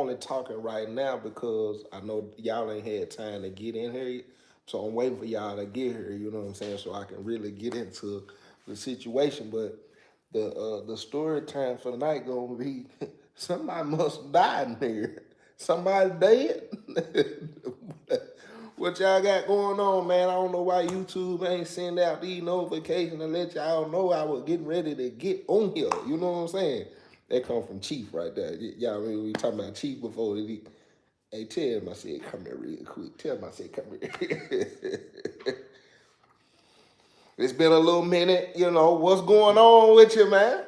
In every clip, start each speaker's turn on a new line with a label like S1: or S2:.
S1: only talking right now because I know y'all ain't had time to get in here. So I'm waiting for y'all to get here, you know what I'm saying, so I can really get into the situation. But the story time for the night gonna be somebody must die in here. Somebody dead. What y'all got going on, man? I don't know why YouTube ain't send out these notifications to let y'all know I was getting ready to get on here. You know what I'm saying? That come from Chief right there. Y'all remember we talking about Chief before? Hey, tell him I said come here real quick. Tell him I said come here. It's been a little minute. You know what's going on with you, man?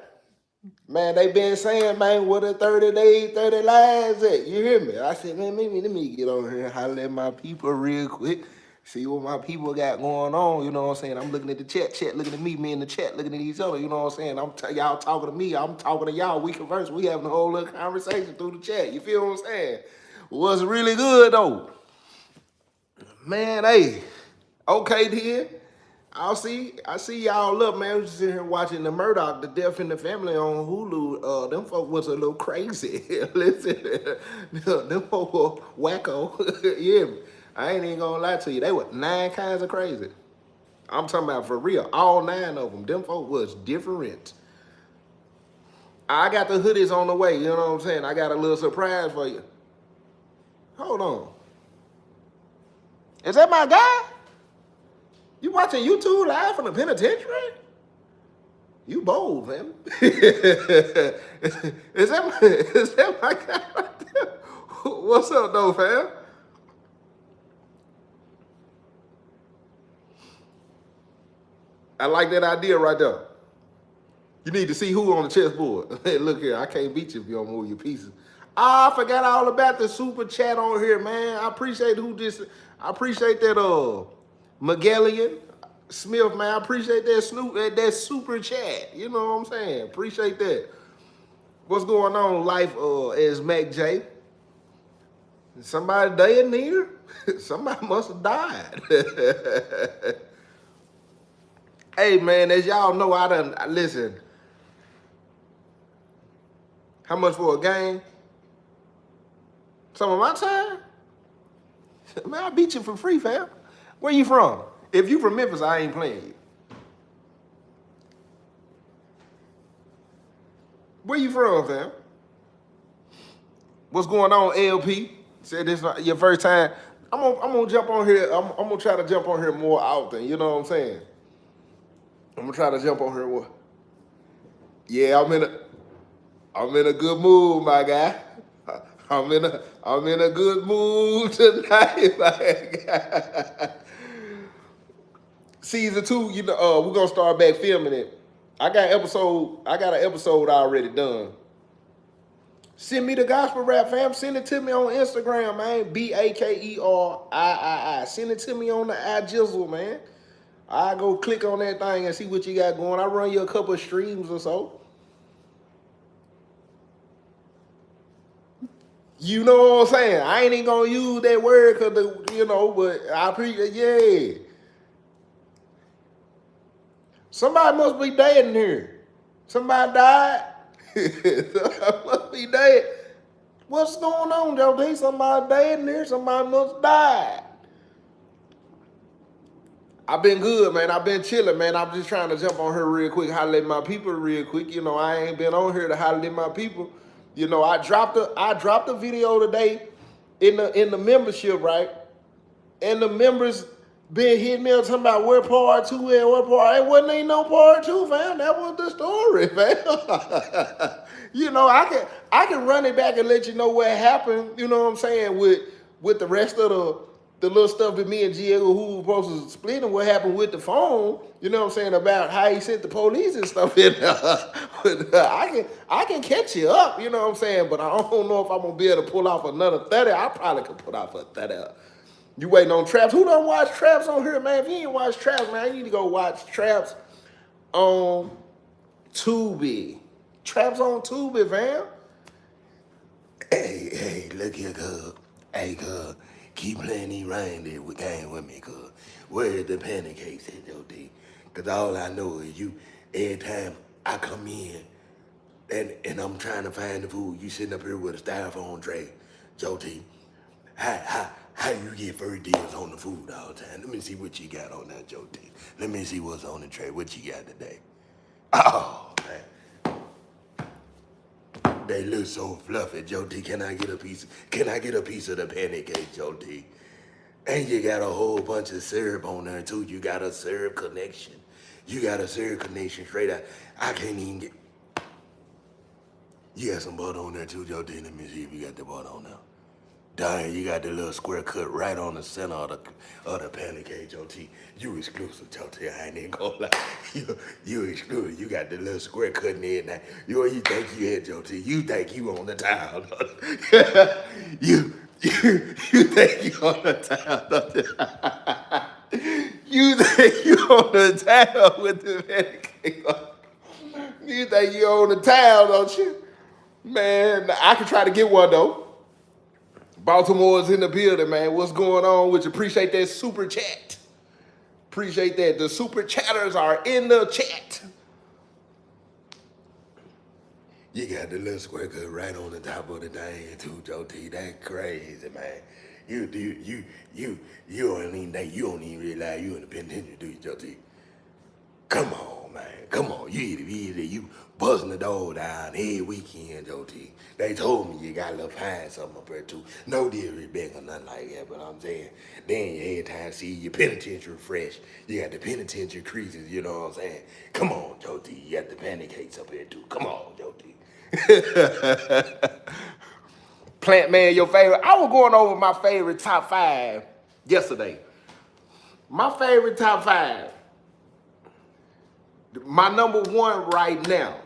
S1: Man, they been saying, man, what a 30 days, 30 lives at. You hear me? I said, man, maybe let me get on here and holler at my people real quick. See what my people got going on. You know what I'm saying? I'm looking at the chat looking at me in the chat, looking at each other. You know what I'm saying? Y'all talking to me, I'm talking to y'all. We converse. We having a whole little conversation through the chat. You feel what I'm saying? What's really good, though? Man, hey, okay then. I see y'all up, man. We was sitting here watching the Murdoch, The Death in the Family on Hulu. Them folk was a little crazy. Listen, them folk were wacko. Yeah, I ain't even gonna lie to you. They were 9 kinds of crazy. I'm talking about for real. All 9 of them. Them folk was different. I got the hoodies on the way. You know what I'm saying? I got a little surprise for you. Hold on. Is that my guy? You watching YouTube live from the penitentiary? You bold, fam. Is that my guy right there? What's up, though, fam? I like that idea right there. You need to see who on the chessboard. Hey, look here, I can't beat you if you don't move your pieces. I forgot all about the super chat on here, man. I appreciate that Magellan Smith, man. I appreciate that super chat. You know what I'm saying? Appreciate that. What's going on, life as Mac J? Somebody dead in here? Somebody must have died. Hey man, as y'all know, listen. How much for a game? Some of my time? Man, I beat you for free, fam. Where you from? If you from Memphis, I ain't playing you. Where you from, fam? What's going on, LP? Said this your first time. I'm gonna jump on here. I'm gonna try to jump on here more often. You know what I'm saying? I'm gonna try to jump on here more. Yeah, I'm in a good mood, my guy. I'm in a good mood tonight, my guy. Season 2, you know, we're gonna start back filming it. I got an episode already done. Send me the gospel rap, fam. Send it to me on Instagram, man. BAKERII. Send it to me on the iJizzle, man. I go click on that thing and see what you got going. I run you a couple of streams or so. You know what I'm saying? I ain't even gonna use that word because but I appreciate. Yeah. Somebody must be dead in here. Somebody died. Somebody must be dead. What's going on, Joe? Somebody dead in here. Somebody must die. I've been good, man. I've been chilling, man. I'm just trying to jump on here real quick, holler at my people real quick. You know, I ain't been on here to holler at my people. You know, I dropped a video today in the membership, right? And the members been hitting me up talking about where part 2 and where part. It wasn't ain't no part 2, fam. That was the story, fam. You know, I can run it back and let you know what happened. You know what I'm saying with the rest of the little stuff that me and Diego who was supposed to split and what happened with the phone. You know what I'm saying about how he sent the police and stuff in there. But I can catch you up. You know what I'm saying. But I don't know if I'm gonna be able to pull off another 30. I probably could pull off a 30. You waiting on Traps? Who don't watch Traps on here, man? If you ain't watch Traps, man, you need to go watch Traps on Tubi. Traps on Tubi, fam. Hey, look here, cuz. Hey, cuz. Keep playing these reindeer game with me, cuz. Where's the pancakes at, your day? Because all I know is you, every time I come in and I'm trying to find the food, you sitting up here with a styrofoam tray. Joe T, how you get first deals on the food all the time? Let me see what you got on that, Joe T. Let me see what's on the tray. What you got today? Oh, man. They look so fluffy, Joe T. Can I get a piece of the pancake, Joe T? And you got a whole bunch of syrup on there too. You got a syrup connection. You got a syrup connection straight out. I can't even get. You got some butter on there too, Joe T. Let me see if you got the butter on there. Dang, you got the little square cut right on the center of the pancake, Joe T. You exclusive, Joe T. I ain't even gonna lie. You exclusive. You got the little square cut in there now. You think you had, Joe T. You think you on the tile. you think you on the tile. You think you on the tile with the pancake. You think you on the tile, don't you? Man, I can try to get one though. Baltimore's in the building, man. What's going on with you? Appreciate that super chat. Appreciate that. The super chatters are in the chat. You got the little square cut right on the top of the thing too, Joe T. That crazy, man. You don't even realize you in the penitentiary, do you, Joe T? Come on, man. Come on. You buzzing the door down every weekend, Joe T. They told me you got a little fine something up there too. No disrespect or nothing like that, but I'm saying, then you every time see your penitentiary fresh. You got the penitentiary creases, you know what I'm saying? Come on, Joe T. You got the pancakes up here too. Come on, Joe T. Plant Man, your favorite. I was going over my favorite top 5 yesterday. My favorite top 5. My number 1 right now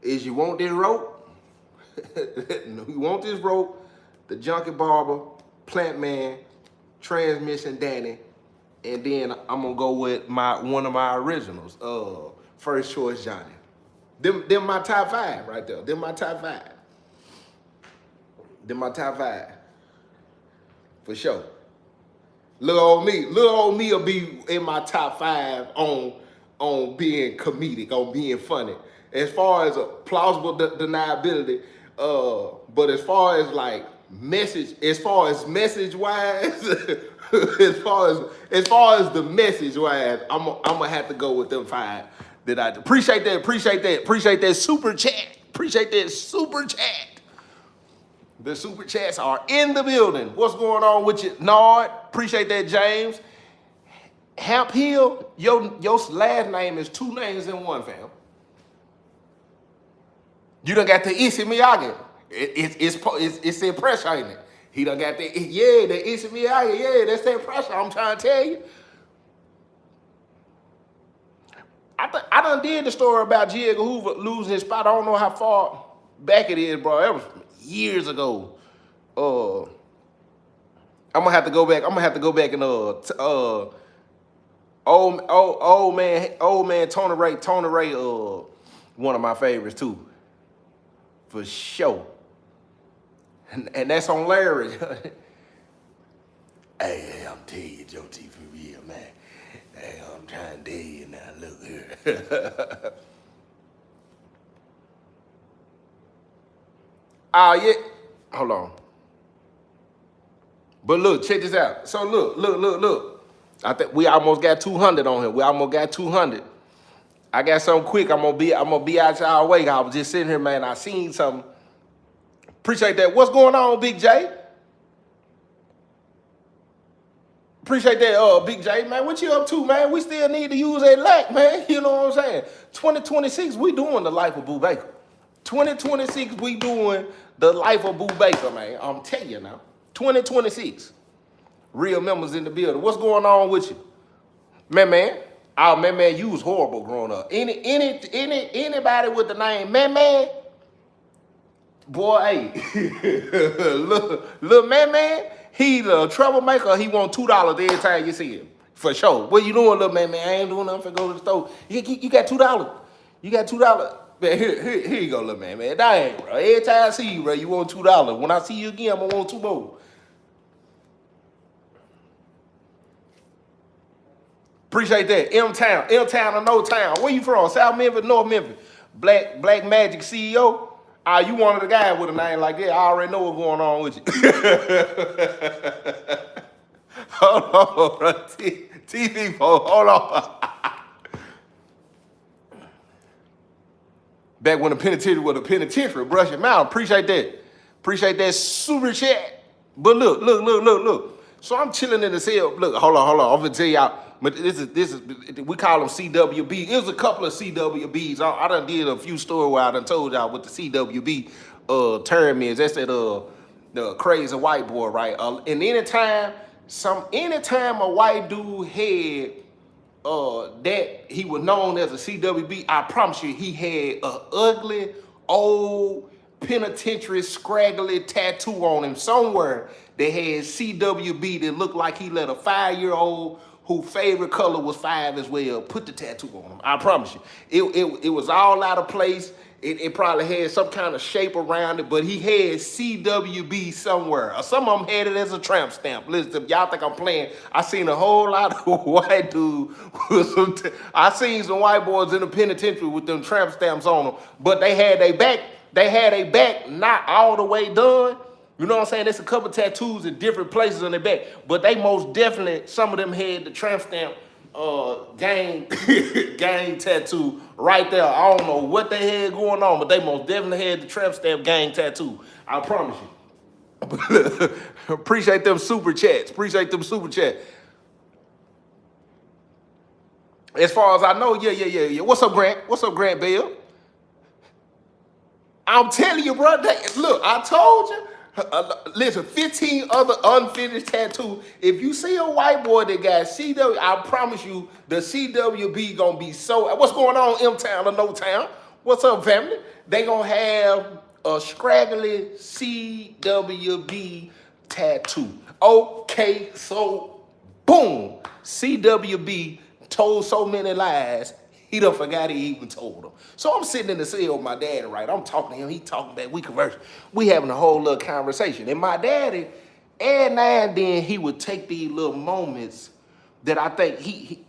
S1: is You Want This Rope? You Want This Rope? The Junkie Barber, Plant Man, Transmission Danny, and then I'm gonna go with one of my originals, First Choice Johnny. Them my top 5 right there. Them my top 5. Them my top 5. For sure. Little old me will be in my top 5 on being comedic, on being funny. As far as a plausible deniability, but as far as like message wise, as far as the message wise, I'm gonna have to go with them 5 that I appreciate that super chat. Appreciate that super chat. The super chats are in the building. What's going on with you, Nard? Appreciate that, James. Hamp Hill, your last name is 2 names in one, fam. You done got the Issey Miyagi. It's the pressure, ain't it? He done got the Issey Miyagi. Yeah, that's that pressure. I'm trying to tell you. I done did the story about J. Edgar Hoover losing his spot. I don't know how far back it is, bro. That was years ago. I'm gonna have to go back. And old man Tony Ray, one of my favorites too, for sure. And that's on Larry. Hey, I'm telling you, Joe T, for real, man. Hey, I'm trying to tell you now. Look here. Yeah. Hold on. But look, check this out. So look. I think we almost got 200 on here. We almost got 200. I got something quick. I'm gonna be out y'all way. I was just sitting here, man. I seen something. Appreciate that. What's going on, Big J? Appreciate that, Big J, man. What you up to, man? We still need to use that lack, man. You know what I'm saying? 2026, we doing the life of Boo Baker. 2026, we doing the life of Boo Baker, man. I'm telling you now. 2026. Real members in the building. What's going on with you? Man. Oh, man, you was horrible growing up. Anybody with the name man, boy, hey. little man, he the troublemaker. He want $2 every time you see him. For sure. What you doing, little man? I ain't doing nothing for go to the store. You got $2. You got $2. Man, here you go, little man. Dang, bro. Every time I see you, bro, you want $2. When I see you again, I'm gonna want 2 more. Appreciate that. M-Town or No Town. Where you from? South Memphis, North Memphis. Black Magic CEO. You one of the guys with a name like that. I already know what's going on with you. Hold on, bro. TV, folks. Hold on. Back when the penitentiary was a penitentiary, brush your mouth. Appreciate that. Appreciate that super chat. But look. So I'm chilling in the cell. Look, hold on. I'm gonna tell y'all. But this is we call them CWB. It was a couple of CWBs. I done did a few stories where I done told y'all what the CWB term is. That's that the crazy white boy, right? And anytime a white dude had that he was known as a CWB, I promise you, he had a ugly, old, penitentiary, scraggly tattoo on him somewhere that had CWB that looked like he let a 5-year-old whose favorite color was 5 as well put the tattoo on him. I promise you. It was all out of place. It probably had some kind of shape around it, but he had CWB somewhere. Or some of them had it as a tramp stamp. Listen, y'all think I'm playing. I seen a whole lot of white dudes with some. I seen some white boys in the penitentiary with them tramp stamps on them, but they had their back. They had their back not all the way done. You know what I'm saying? There's a couple tattoos in different places on their back, but they most definitely, some of them had the tramp stamp gang tattoo right there. I don't know what they had going on, but they most definitely had the tramp stamp gang tattoo. I promise you. Appreciate them super chats. As far as I know, yeah. What's up, Grant Bell? I'm telling you, bro. Look, I told you. Listen, 15 other unfinished tattoos. If you see a white boy that got CW, I promise you, the CWB gonna be so. What's going on, M-Town or No Town? What's up, family? They gonna have a scraggly CWB tattoo. Okay, so boom, CWB told so many lies. He done forgot he even told them. So I'm sitting in the cell with my daddy, right? I'm talking to him. He talking back. We conversing. We having a whole little conversation. And my daddy, every now and then, he would take these little moments that I think he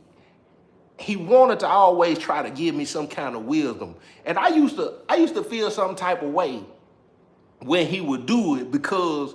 S1: wanted to always try to give me some kind of wisdom. And I used to feel some type of way when he would do it because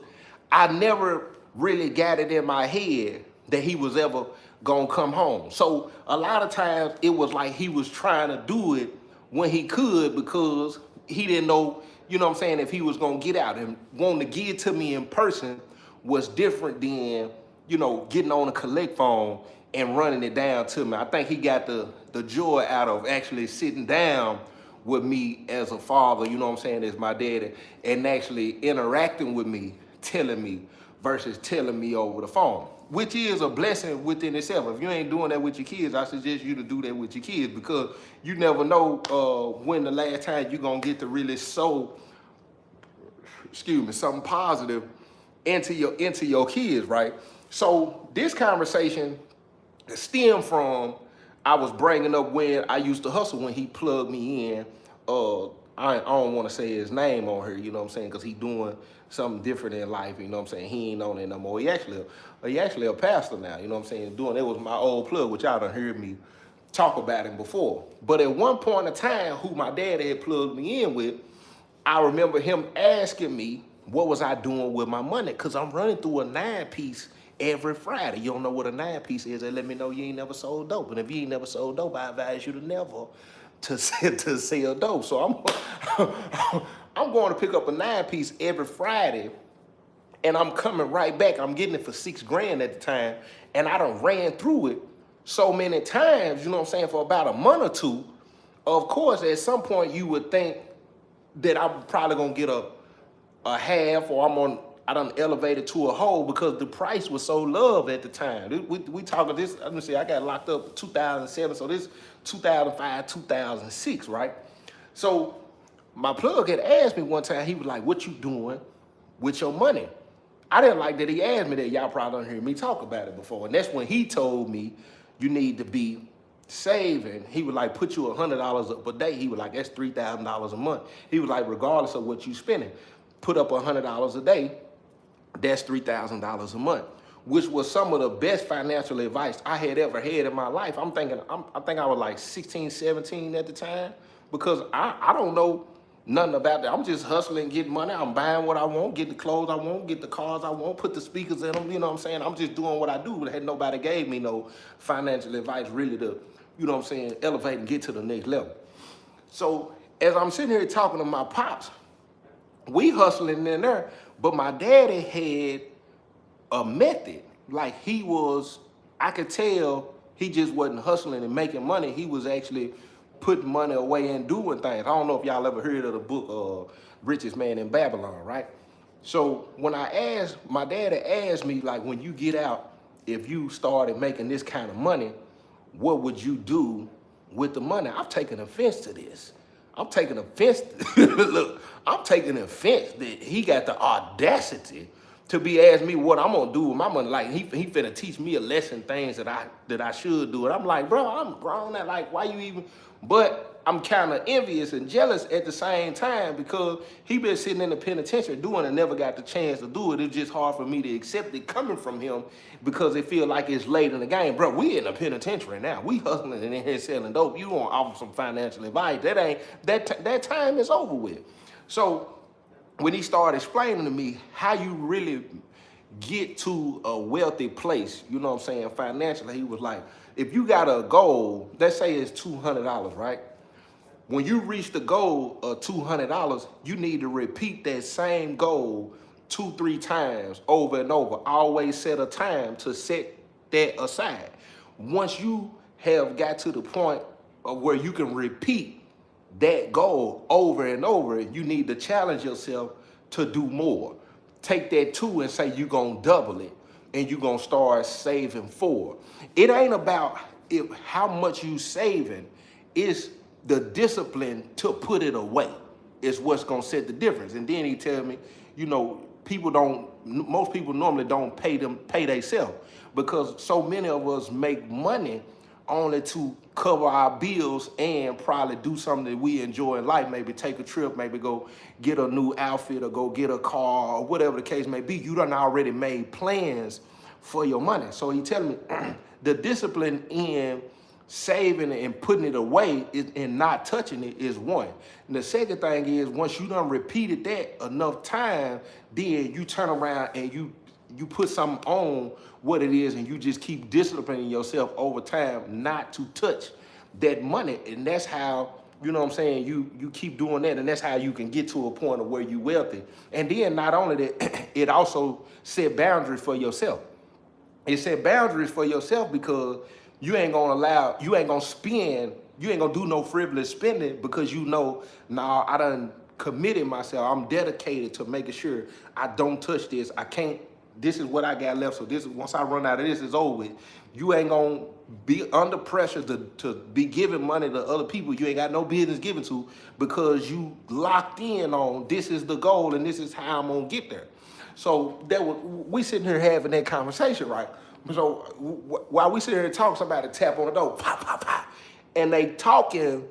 S1: I never really got it in my head that he was ever gonna come home. So a lot of times it was like he was trying to do it when he could because he didn't know, you know what I'm saying, if he was gonna get out. And wanting to give it to me in person was different than, you know, getting on a collect phone and running it down to me. I think he got the joy out of actually sitting down with me as a father, you know what I'm saying, as my daddy, and actually interacting with me, telling me versus telling me over the phone, which is a blessing within itself. If you ain't doing that with your kids, I suggest you to do that with your kids because you never know when the last time you're gonna get to really sow, something positive into your kids, right? So this conversation stemmed from I was bringing up when I used to hustle when he plugged me in. I don't want to say his name on here, you know what I'm saying, because he doing something different in life, you know what I'm saying. He ain't on it no more. He actually a pastor now, you know what I'm saying. It was my old plug, which y'all done heard me talk about him before. But at one point in time, who my dad had plugged me in with, I remember him asking me what was I doing with my money, because I'm running through a 9-piece every Friday. You don't know what a 9-piece is, they let me know you ain't never sold dope. And if you ain't never sold dope, I advise you to never to sell dope. So I'm going to pick up a 9-piece every Friday, and I'm coming right back. I'm getting it for $6,000 at the time, and I done ran through it so many times, you know what I'm saying, for about a month or two. Of course, at some point you would think that I'm probably gonna get a half, or I done elevated to a whole because the price was so low at the time. We talking this, let me see, I got locked up 2007, so this 2005, 2006, right? So my plug had asked me one time, he was like, what you doing with your money? I didn't like that he asked me that. Y'all probably don't hear me talk about it before. And that's when he told me you need to be saving. He would like put you $100 up a day. He was like, that's $3,000 a month. He was like, regardless of what you spending, put up $100 a day, that's $3,000 a month, which was some of the best financial advice I had ever had in my life. I think I was like 16, 17 at the time, because I don't know Nothing about that. I'm just hustling, getting money. I'm buying what I want, get the clothes I want, get the cars I want, put the speakers in them. You know what I'm saying? I'm just doing what I do. Had nobody gave me no financial advice really to, you know what I'm saying, elevate and get to the next level. So as I'm sitting here talking to my pops, we hustling in there, but my daddy had a method. Like he was, I could tell he just wasn't hustling and making money. He was actually putting money away and doing things. I don't know if y'all ever heard of the book Richest Man in Babylon, right? So when I asked, my daddy asked me, like, when you get out, if you started making this kind of money, what would you do with the money? I'm taking offense to this. I'm taking offense. Look, I'm taking offense that he got the audacity to be asking me what I'm gonna do with my money. Like he finna teach me a lesson, things that I should do. And I'm like, bro, I'm grown. That like, why you even? But I'm kind of envious and jealous at the same time because he been sitting in the penitentiary doing it and never got the chance to do it. It's just hard for me to accept it coming from him because it feel like it's late in the game. Bro, we in the penitentiary now. We hustling in here selling dope. You want to offer some financial advice. That time is over with. So when he started explaining to me how you really get to a wealthy place, you know what I'm saying, financially, he was like, if you got a goal, let's say it's $200, right? When you reach the goal of $200, you need to repeat that same goal 2-3 times over and over. Always set a time to set that aside. Once you have got to the point of where you can repeat that goal over and over, you need to challenge yourself to do more. Take that 2 and say you're gonna double it and you're gonna start saving 4. It ain't about how much you saving, it's the discipline to put it away is what's gonna set the difference. And then he tell me, you know, most people normally don't pay themselves because so many of us make money only to cover our bills and probably do something that we enjoy in life. Maybe take a trip, maybe go get a new outfit or go get a car or whatever the case may be. You done already made plans for your money. So he telling me the discipline in saving and putting it away and not touching it is one. And the second thing is once you done repeated that enough time, then you turn around and you put something on what it is and you just keep disciplining yourself over time not to touch that money. And that's how, you know what I'm saying, you keep doing that, and that's how you can get to a point of where you wealthy. And then not only that, it also set boundaries for yourself. It set boundaries for yourself because you ain't gonna do no frivolous spending because you know, nah, I done committed myself. I'm dedicated to making sure I don't touch this. I can't, this is what I got left. So this is, once I run out of this, it's over with. You ain't gonna be under pressure to be giving money to other people you ain't got no business giving to because you locked in on this is the goal and this is how I'm gonna get there. So we sitting here having that conversation, right? So while we sit here and talk, somebody tap on the door, pop, pop, pop, and they talking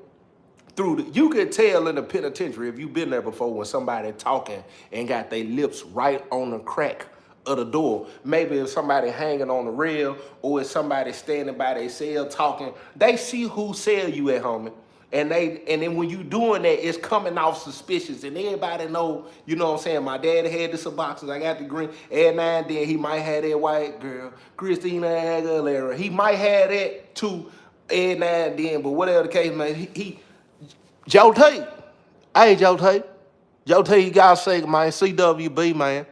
S1: through you could tell in the penitentiary if you've been there before when somebody talking and got their lips right on the crack of the door. Maybe if somebody hanging on the rail or if somebody standing by their cell talking, they see whose cell you at, homie. And then when you doing that, it's coming off suspicious. And everybody know, you know what I'm saying, my daddy had the Suboxes, I got the green. Every now and then he might have that white girl, Christina Aguilera. He might have that too every now and then, but whatever the case, man, Joe T. Hey, Joe T. Joe T, you gotta say, man, CWB, man.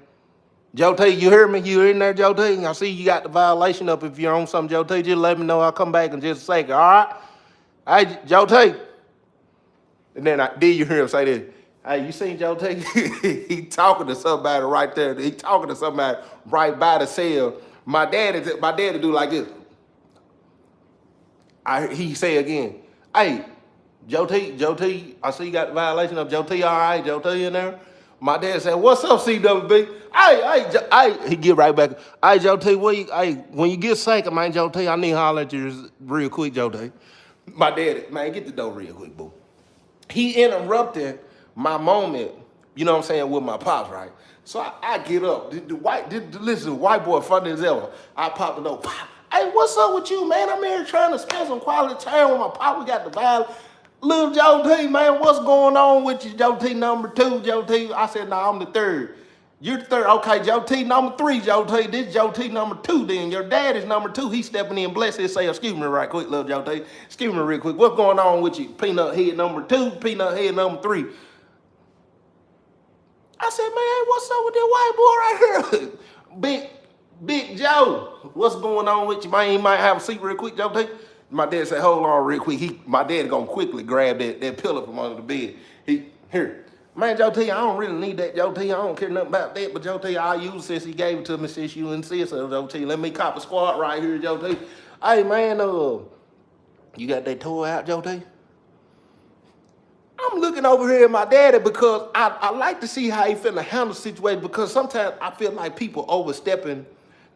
S1: Joe T, you hear me? You in there, Joe T? I see you got the violation up. If you're on something, Joe T, just let me know. I'll come back in just a second, all right? Hey, Joe T. And then you hear him say this. Hey, you seen Joe T? He talking to somebody right there. He talking to somebody right by the cell. My daddy do like this. He say again, hey, Joe T, I see you got the violation of Joe T. All right, Joe T in there. My dad said, what's up, CWB? Hey, he get right back. Hey, Joe T, when you get a second, man, Joe T, I need to holler at you real quick, Joe T. My daddy, man, get the door real quick, boo. He interrupted my moment, you know what I'm saying, with my pops, right? So I get up. Listen, white boy funny as ever. I pop the door. Pop. Hey, what's up with you, man? I'm here trying to spend some quality time with my pop. We got the violence. Little Joe T, man, what's going on with you, Joe T number 2, Joe T? I said, no, I'm the 3rd. You're the 3rd. Okay, Joe T number 3, Joe T. This Joe T number 2 then. Your dad is number 2. He's stepping in. Bless his say, excuse me right quick, little Joe T. Excuse me real quick. What's going on with you? Peanut head number 2, peanut head number 3. I said, man, what's up with that white boy right here? Big Joe, what's going on with you, man? You might have a seat real quick, Joe T. My dad said, hold on real quick. My dad gonna quickly grab that pillow from under the bed. Here. Man, Joe T, I don't really need that, Joe T. I don't care nothing about that, but Joe T, I'll use it since he gave it to me since you insist so Joe T. Let me cop a squad right here, Joe T. Hey, man, you got that toy out, Joe T? I'm looking over here at my daddy because I like to see how he finna handle the situation because sometimes I feel like people overstepping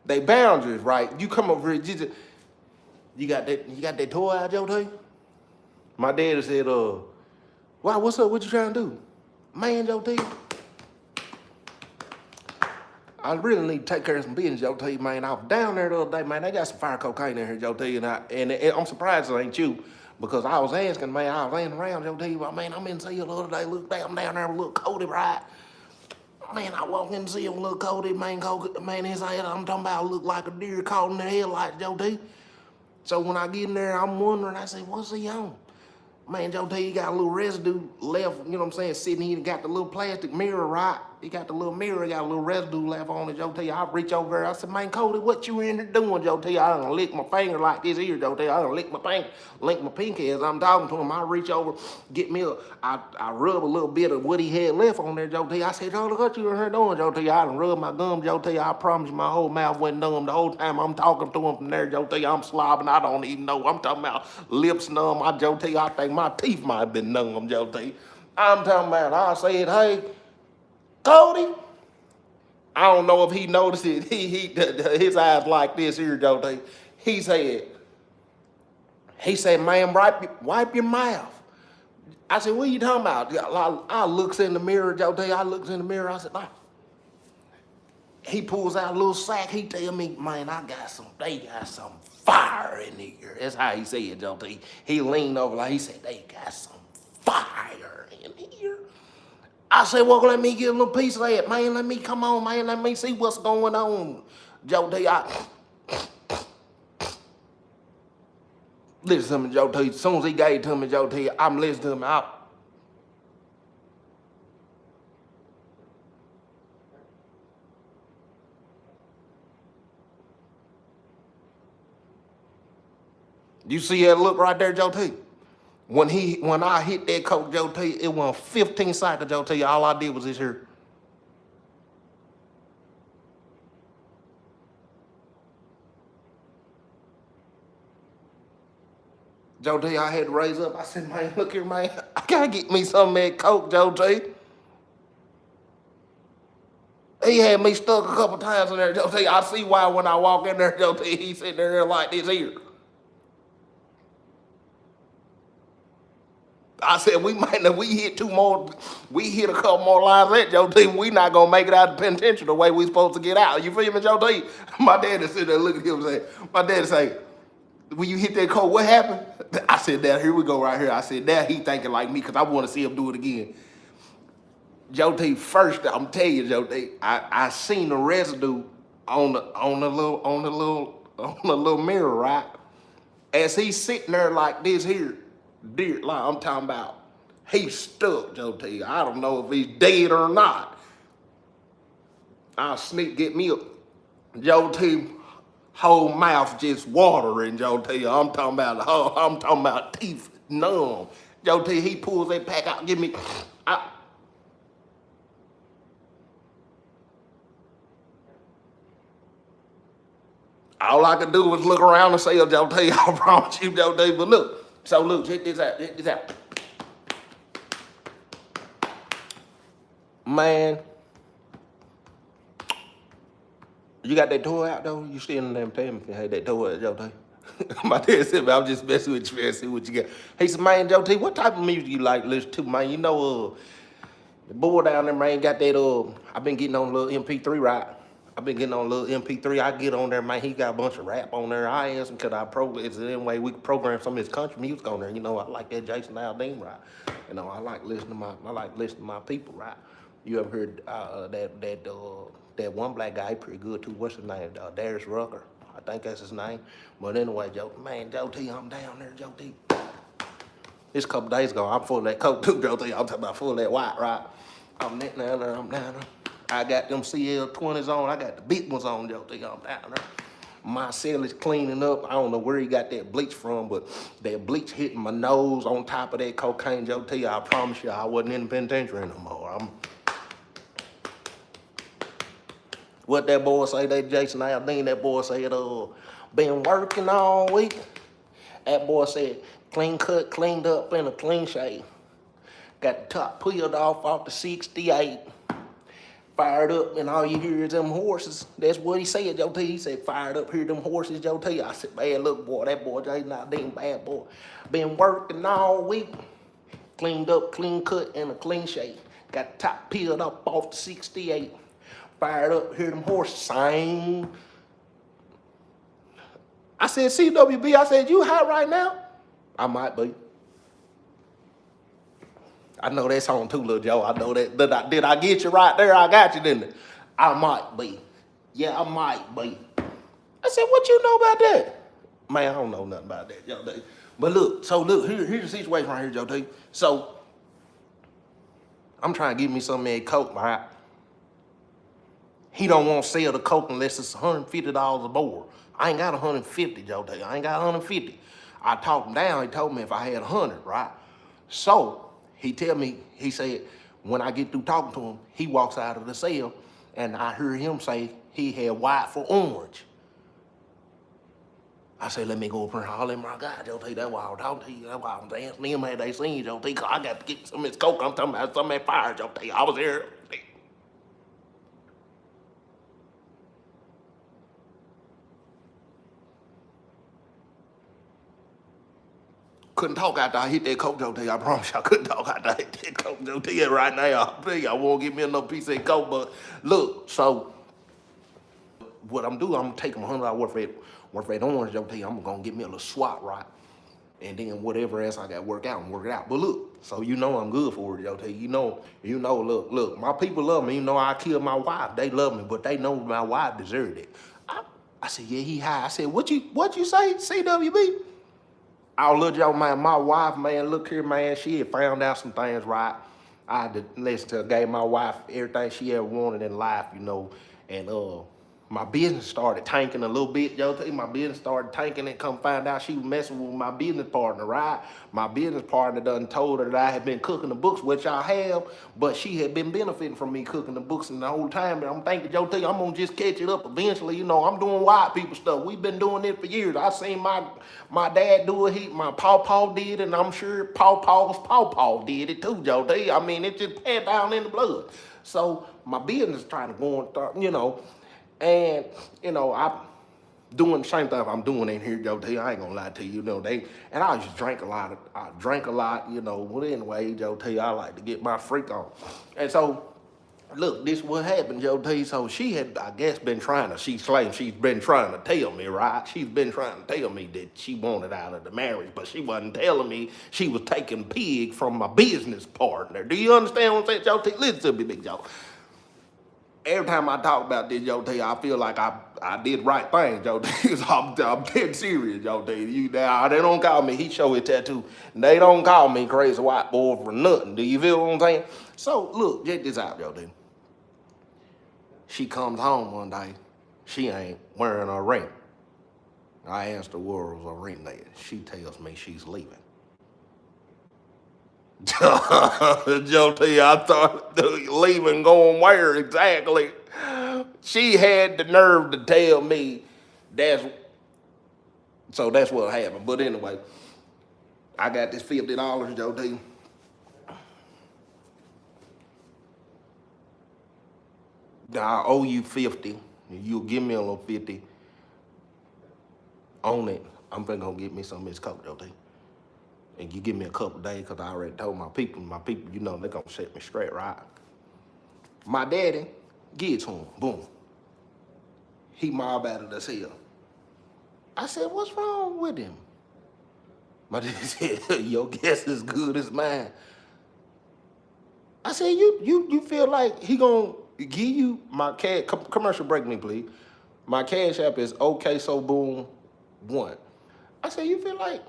S1: their boundaries, right? You come over here, you got that toy out, Joe T? My daddy said, wow, what's up? What you trying to do? Man, Joe T, I really need to take care of some business, Joe T, man. I was down there the other day, man. They got some fire cocaine in here, Joe T, and I'm surprised it ain't you. Because I was asking, man, I was laying around, Joe T, man, I'm in see you the other day, look, I'm down there with a little Cody, right? Man, I walk in to see him, little Cody, man, his head, I'm talking about look like a deer caught in the headlights, Joe T. So when I get in there, I'm wondering, I say, what's he on? Man, Joe T, he got a little residue left, you know what I'm saying, sitting here, got the little plastic mirror, right? He got the little mirror, got a little residue left on it, Joe T. I reach over there, I said, man, Cody, what you in there doing, Joe T? I done lick my finger like this here, Joe T. I done lick my pinky as I'm talking to him. I reach over, get me I rub a little bit of what he had left on there, Joe T. I said, Joe, what you in here doing, Joe T? I done rubbed my gum, Joe T. I promise you my whole mouth wasn't numb the whole time I'm talking to him from there, Joe T. I'm slobbing, I don't even know. I'm talking about lips numb, Joe T. I think my teeth might have been numb, Joe T. I'm talking about, I said, hey, Cody, I don't know if he noticed it. His eyes like this here, Joe T. He said, man, wipe your mouth. I said, what are you talking about? I looks in the mirror, Joe T. I looks in the mirror. I said, nah. He pulls out a little sack. He tell me, man, they got some fire in here. That's how he said it, Joe T. He leaned over like he said, they got some fire in here. I said, well, let me get a little piece of that, man. Let me see what's going on. Joe T, listen to me, Joe T. As soon as he gave it to me, Joe T, I'm listening to him. You see that look right there, Joe T? When I hit that coke, Joe T, it went 15 seconds, Joe T. All I did was this here. Joe T, I had to raise up. I said, man, look here, man. I gotta get me some of that coke, Joe T. He had me stuck a couple times in there, Joe T. I see why when I walk in there, Joe T, he's sitting there like this here. I said, we hit a couple more lines at Joe T. We not gonna make it out of the penitentiary the way we supposed to get out. You feel me, Joe T? My dad is sitting there looking at him and say, my dad say, when you hit that code, what happened? I said, Dad, here we go right here. I said, Dad, he thinking like me because I want to see him do it again. Joe T, first, I'm telling you, Joe T, I seen the residue on the little mirror, right? As he's sitting there like this here, deer, like I'm talking about, he's stuck, Joe T. I don't know if he's dead or not. I'll sneak, get me up. Joe T, whole mouth just watering, Joe T. I'm talking about teeth numb. Joe T, he pulls that pack out, give me, all I could do was look around and say, Joe T, I promise you, Joe T, but look. So look, check this out, Man, you got that toy out though? You still in there telling me if you had that toy out, Joe T? My dad said, man, I'm just messing with you, man, see what you got. He said, man, Joe T, what type of music you like to listen to, man? You know, the boy down there, man, got that, I've been getting on a little MP3 ride.
S2: I've been getting on a little MP3. I get on there, man. He got a bunch of rap on there. I asked him, could I program? Is there any way we could program some of his country music on there? You know, I like that Jason Aldean, right? You know, I like listening to my people, right? You ever heard that one black guy pretty good too? What's his name? Darius Rucker. I think that's his name. But anyway, Joe T, I'm down there, Joe T. This couple days ago, I'm full of that coke too, Joe T. I'm talking about full of that white, right? I'm down there, I'm down there. I got them CL20s on. I got the big ones on, Joe T. I'm down there. My cell is cleaning up. I don't know where he got that bleach from, but that bleach hitting my nose on top of that cocaine, Joe T. I promise you, I wasn't in the penitentiary no more. What that boy say, that Jason Aldean, that boy said, been working all week. That boy said, clean cut, cleaned up, and a clean shave. Got the top peeled off the 68. Fired up, and all you hear is them horses. That's what he said, Joe T. He said, fired up, hear them horses, Joe T. I said, man, look, boy, that boy Jason Aldean, bad boy. Been working all week. Cleaned up, clean cut, and a clean shave. Got the top peeled off the 68. Fired up, hear them horses sing. I said, CWB, I said, you hot right now? I might be. I know that song too, Lil Joe. I know that. Did I get you right there? I got you, didn't I? I might be. Yeah, I might be. I said, what you know about that? Man, I don't know nothing about that, Joe T. But look, here's the situation right here, Joe T. So, I'm trying to give me some of that coke, right? He don't want to sell the coke unless it's $150 a board. I ain't got 150, Joe T. I ain't got 150. I talked him down. He told me if I had 100, right? So, he said, when I get through talking to him, he walks out of the cell, and I hear him say he had white for orange. I said, let me go up here and holler at my guy, Joe T. That's why I was talking to you. That's why I was asking him, had they seen Joe T. Cause I got to get some of his coke. I'm talking about some of that fire, Joe T. I was here. Couldn't talk after I hit that coke, Joe T. I promise you, I couldn't talk after I hit that coke, Joe T. Right now, I tell you, I won't give me another piece of that coke, but look, so what I'm doing, I'm gonna take them $100 worth of that orange, Joe T. I'm gonna get me a little swap, right? And then whatever else I got to work out and work it out. But look, so you know I'm good for it, Joe T. You know, look, my people love me. You know, I killed my wife. They love me, but they know my wife deserved it. I said, yeah, he high. I said, what you say, CWB? Oh, look, Joe, man, my wife, man, look here, man, she had found out some things, right? I had to listen to her, gave my wife everything she ever wanted in life, you know, and my business started tanking a little bit, Joe T. My business started tanking and come find out she was messing with my business partner, right? My business partner done told her that I had been cooking the books, which I have, but she had been benefiting from me cooking the books and the whole time. And I'm thinking, Joe T, I'm gonna just catch it up eventually. You know, I'm doing white people stuff. We've been doing it for years. I seen my dad do it, my pawpaw did, and I'm sure pawpaw did it too, Joe T. I mean, it just passed down in the blood. So my business trying to go and start, you know. And, you know, I'm doing the same thing I'm doing in here, Joe T. I ain't gonna lie to you, you know, and I just drank a lot, you know, but anyway, Joe T, I like to get my freak on. And so, look, this is what happened, Joe T. So she had, I guess, she's been trying to tell me, right? She's been trying to tell me that she wanted out of the marriage, but she wasn't telling me she was taking pig from my business partner. Do you understand what I'm saying, Joe T? Listen to me, Big Joe. Every time I talk about this, Joe T, I feel like I did right thing, Joe T. I'm dead serious, Joe T. They don't call me, he showed his tattoo. They don't call me crazy white boy for nothing. Do you feel what I'm saying? So, look, check this out, Joe T. She comes home one day, she ain't wearing a ring. I asked her where was a ring there. She tells me she's leaving. Joe T, I thought leaving, going where exactly? She had the nerve to tell me that's what happened. But anyway, I got this $50, Joe T. I owe you 50. You'll give me a little 50 on it. I'm finna go get me some of this coke, Joe T. And you give me a couple days, because I already told my people, you know, they're gonna set me straight, right? My daddy, give it to him, boom. he mob battled as hell. I said, what's wrong with him? My dad said, your guess is good as mine. I said, you feel like he gonna give you my cash, commercial break me, please. My cash app is okay so boom 1. I said, you feel like,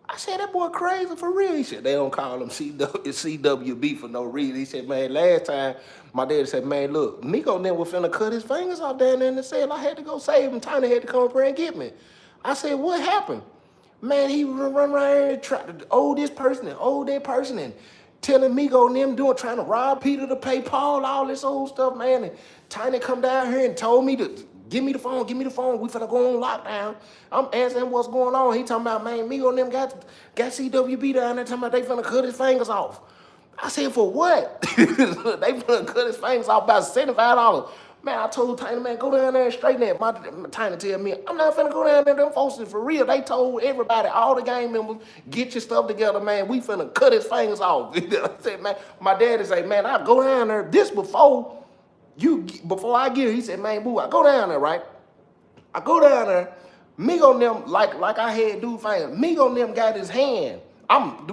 S2: I said, that boy crazy for real. He said, they don't call him CWB for no reason. He said, man, last time my dad said, man, look, Nico never finna cut his fingers off down there in the cell. I had to go save him. Tiny had to come up here and get me. I said, what happened? Man, he run around here and try to owe this person and owe that person and telling Migo and them trying to rob Peter to pay Paul, all this old stuff, man. And Tiny come down here and told me to give me the phone, we finna go on lockdown. I'm asking what's going on. He talking about, man, Migo and them got CWB down there talking about they finna cut his fingers off. I said, for what? They finna cut his fingers off about $75. Man, I told Tiny, man, go down there and straighten that. My Tiny tell me, I'm not finna go down there. Them folks is for real. They told everybody, all the gang members, get your stuff together, man. We finna cut his fingers off. I said, man, my daddy say, man, I go down there. This before I get here. He said, man, boo, I go down there, right? I go down there. Migo and them, like I had dude fans, Migo and them got his hand.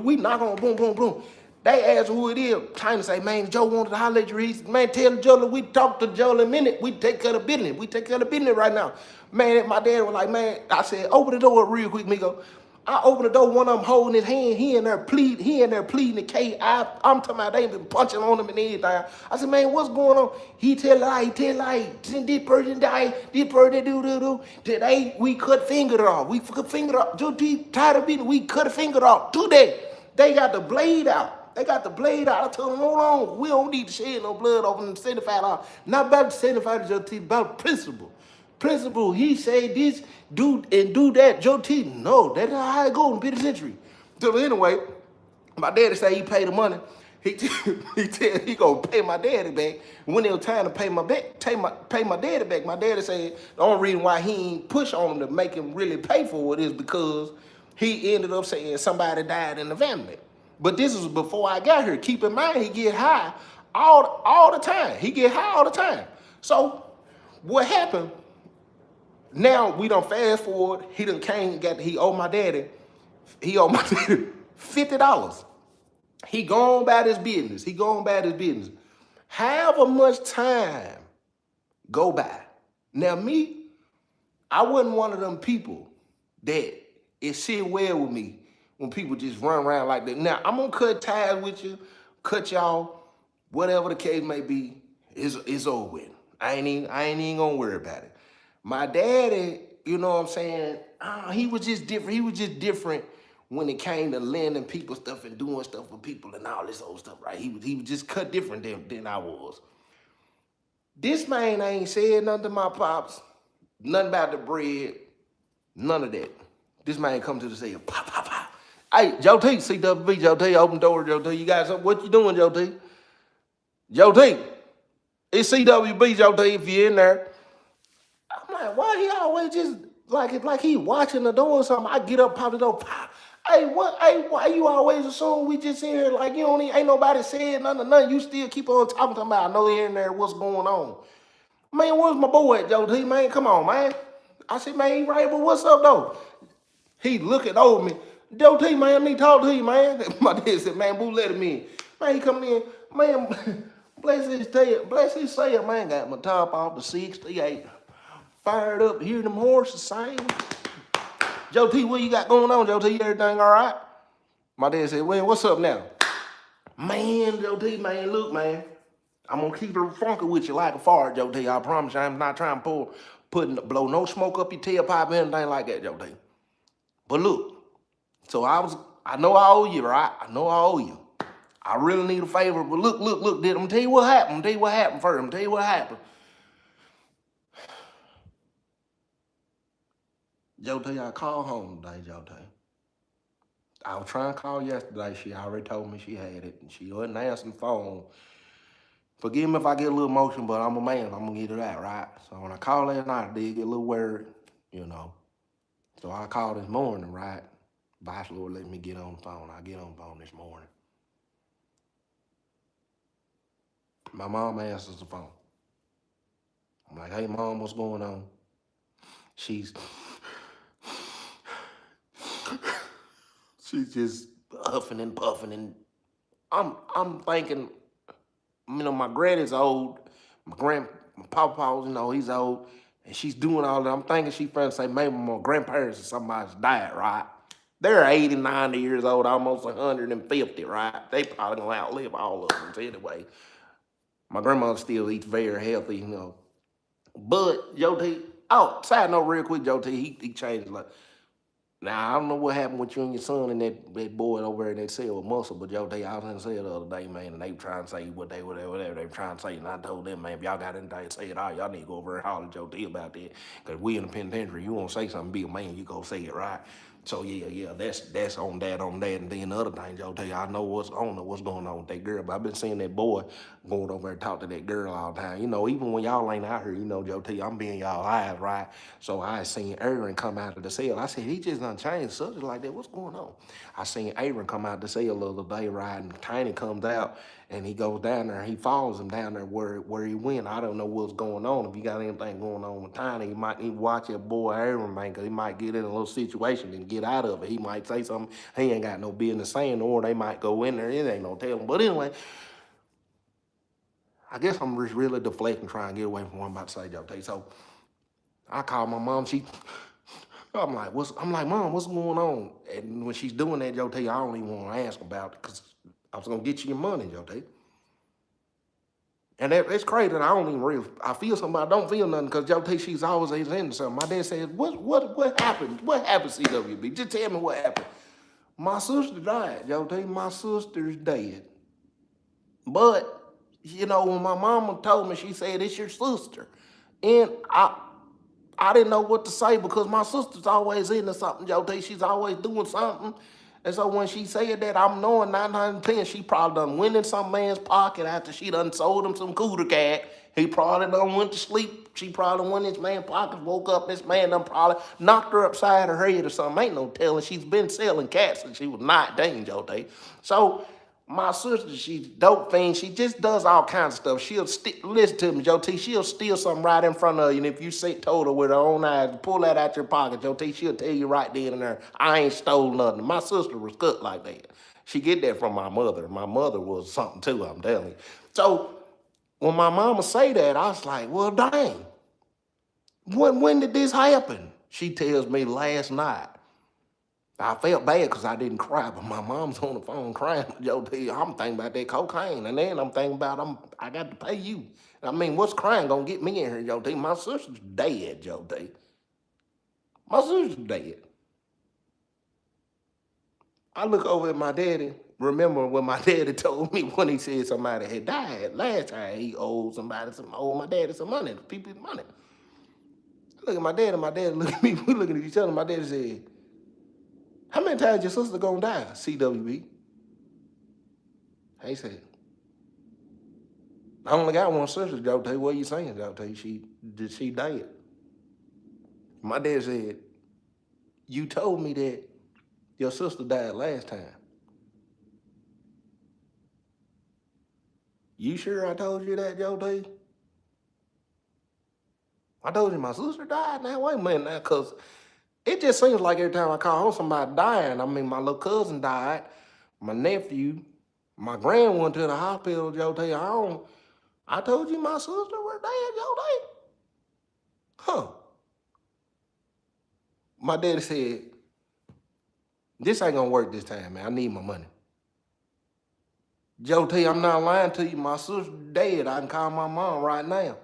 S2: We knock on boom, boom, boom. They asked who it is. Trying to say, man, Joe wanted to holler at you. He said, man, tell Joe we talk to Joe in a minute. We take care of business. We take care of business right now. Man, my dad was like, man, I said, open the door real quick, Migo. I opened the door, one of them holding his hand. He in there pleading the case. I'm talking about they been punching on him and everything. I said, man, what's going on? He tell lie. This person died. This person do. Today we cut finger off. We cut finger off. Joe T tired of beating. We cut a finger off. Today they got the blade out. I told them, hold on. We don't need to shed no blood over them $75. Not about the $75, Joe T, about principle. Principle, he say this, do that. Joe T, no, that's not how it goes in penitentiary. So anyway, my daddy say he paid the money. He gonna pay my daddy back. When it was time to pay my daddy back, my daddy said the only reason why he ain't push on him to make him really pay for it is because he ended up saying somebody died in the family. But this was before I got here. Keep in mind, he get high all the time. He get high all the time. So what happened? Now we don't fast forward. He owed my daddy $50. He gone about his business. However much time go by. Now me, I wasn't one of them people that it sit well with me when people just run around like that. Now I'm gonna cut ties with you, cut y'all, whatever the case may be. It's over with. I ain't even gonna worry about it. My daddy, you know what I'm saying? He was just different. He was just different when it came to lending people stuff and doing stuff for people and all this old stuff, right? He was just cut different than I was. This man ain't said nothing to my pops, nothing about the bread, none of that. This man come to the cell, pop, pop, pop. Hey, Joe T, CWB, Joe T, open door, Joe T. You got something? What you doing, Joe T? Joe T, it's CWB, Joe T, if you're in there. I'm like, why he always just like he watching the door or something? I get up, pop the door, pop. Hey, why you always assume we just in here like you ain't nobody said nothing. You still keep on talking to me. I know you're in there, what's going on? Man, where's my boy at, Joe T, man? Come on, man. I said, man, he right, but what's up, though? He looking over me. Joe T, man, I need to talk to you, man. My dad said, man, boo, let him in. Man, he come in. Man, bless his say, man, got my top off the 68. Fired up, hear them horses sing. Joe T, what you got going on, Joe T? Everything all right? My dad said, well, what's up now? Man, Joe T, man, look, man. I'm going to keep it funky with you like a fart, Joe T. I promise you, I'm not trying to blow no smoke up your tailpipe or anything like that, Joe T. But look, so I know I owe you, right? I know I owe you. I really need a favor, but look, I'm going to tell you what happened. I'm going to tell you what happened first. I'm going to tell you what happened. Joe T, I called home today, Joe T. I was trying to call yesterday. She already told me she had it, and she wasn't answering the phone. Forgive me if I get a little emotional, but I'm a man. I'm going to get it out, right? So when I called last night, I did get a little worried, you know. So I called this morning, right? Vice Lord let me get on the phone. I get on the phone this morning. My mom answers the phone. I'm like, hey, Mom, what's going on? She's she's just huffing and puffing, and I'm thinking, my granny's old, my papa, he's old, and she's doing all that. I'm thinking she's trying to say maybe my grandparents or somebody's died, right? They're 80, 90 years old, almost 150, right? They probably gonna outlive all of them anyway. My grandmother still eats very healthy. But Joe T, oh, side note real quick, Joe T, he changed his life. Now, I don't know what happened with you and your son and that boy over there in that cell with Muscle, but Joe, I was in the cell the other day, man, and they were trying to say whatever they were trying to say, and I told them, man, if y'all got anything to say at all, y'all need to go over and holler at Joe D about that, because we in the penitentiary, you want to say something, be a man, you go say it, right? So yeah, that's on that, and then the other thing, Joe, I don't know what's going on with that girl, but I've been seeing that boy going over and talk to that girl all the time. Even when y'all ain't out here, Joe I'm being y'all eyes, right? So I seen Aaron come out of the cell. I said, he just done changed subject like that. What's going on? I seen Aaron come out the cell the other day, right? And Tiny comes out and he goes down there and he follows him down there where he went. I don't know what's going on. If you got anything going on with Tiny, you might need to watch your boy Aaron, man, because he might get in a little situation and get out of it. He might say something he ain't got no business saying, or they might go in there. It ain't no telling. But anyway, I guess I'm just really deflecting, trying to get away from what I'm about to say, Joe. So I called my mom. I'm like, Mom, what's going on? And when she's doing that, Joe, I don't even want to ask about it because I was gonna get you your money, Joe. And it's crazy that I don't even I feel something, I don't feel nothing because Joe, she's always into something. My dad said, what happened? What happened, CWB? Just tell me what happened. My sister died, Joe. My sister's dead. But when my mama told me, she said, it's your sister. And I didn't know what to say because my sister's always into something, Joe T. She's always doing something. And so when she said that, I'm knowing 9 out of 10, she probably done went in some man's pocket after she done sold him some cooter cat. He probably done went to sleep. She probably went in this man's pocket, woke up, this man done probably knocked her upside her head or something. Ain't no telling. She's been selling cats since she was 19, Joe T. So my sister, she's dope fiend. She just does all kinds of stuff. She'll listen to me, Joe T. She'll steal something right in front of you, and if you told her with her own eyes, pull that out your pocket, Joe T. She'll tell you right then and there, I ain't stole nothing. My sister was cut like that. She get that from my mother. My mother was something too, I'm telling you. So when my mama say that, I was like, well, dang. When did this happen? She tells me last night. I felt bad because I didn't cry, but my mom's on the phone crying. Joe T, I'm thinking about that cocaine, and then I'm thinking about I got to pay you. I mean, what's crying gonna get me in here, Joe T? My sister's dead, Joe T. My sister's dead. I look over at my daddy. Remember when my daddy told me when he said somebody had died last time, he owed my daddy some money, people's money. I look at my dad, and my dad look at me. We looking at each other. My daddy said, how many times your sister gonna die, CWB? He said, I only got one sister, Joe T. What are you saying, Joe T? She died. My dad said, you told me that your sister died last time. You sure I told you that, Joe T? I told you my sister died. Now, wait a minute now, because it just seems like every time I call home, somebody dying. I mean, my little cousin died, my nephew, my grand went to the hospital, Joe T. I told you my sister was dead, Joe T. Huh. My daddy said, this ain't gonna work this time, man. I need my money. Joe T, I'm not lying to you. My sister's dead. I can call my mom right now.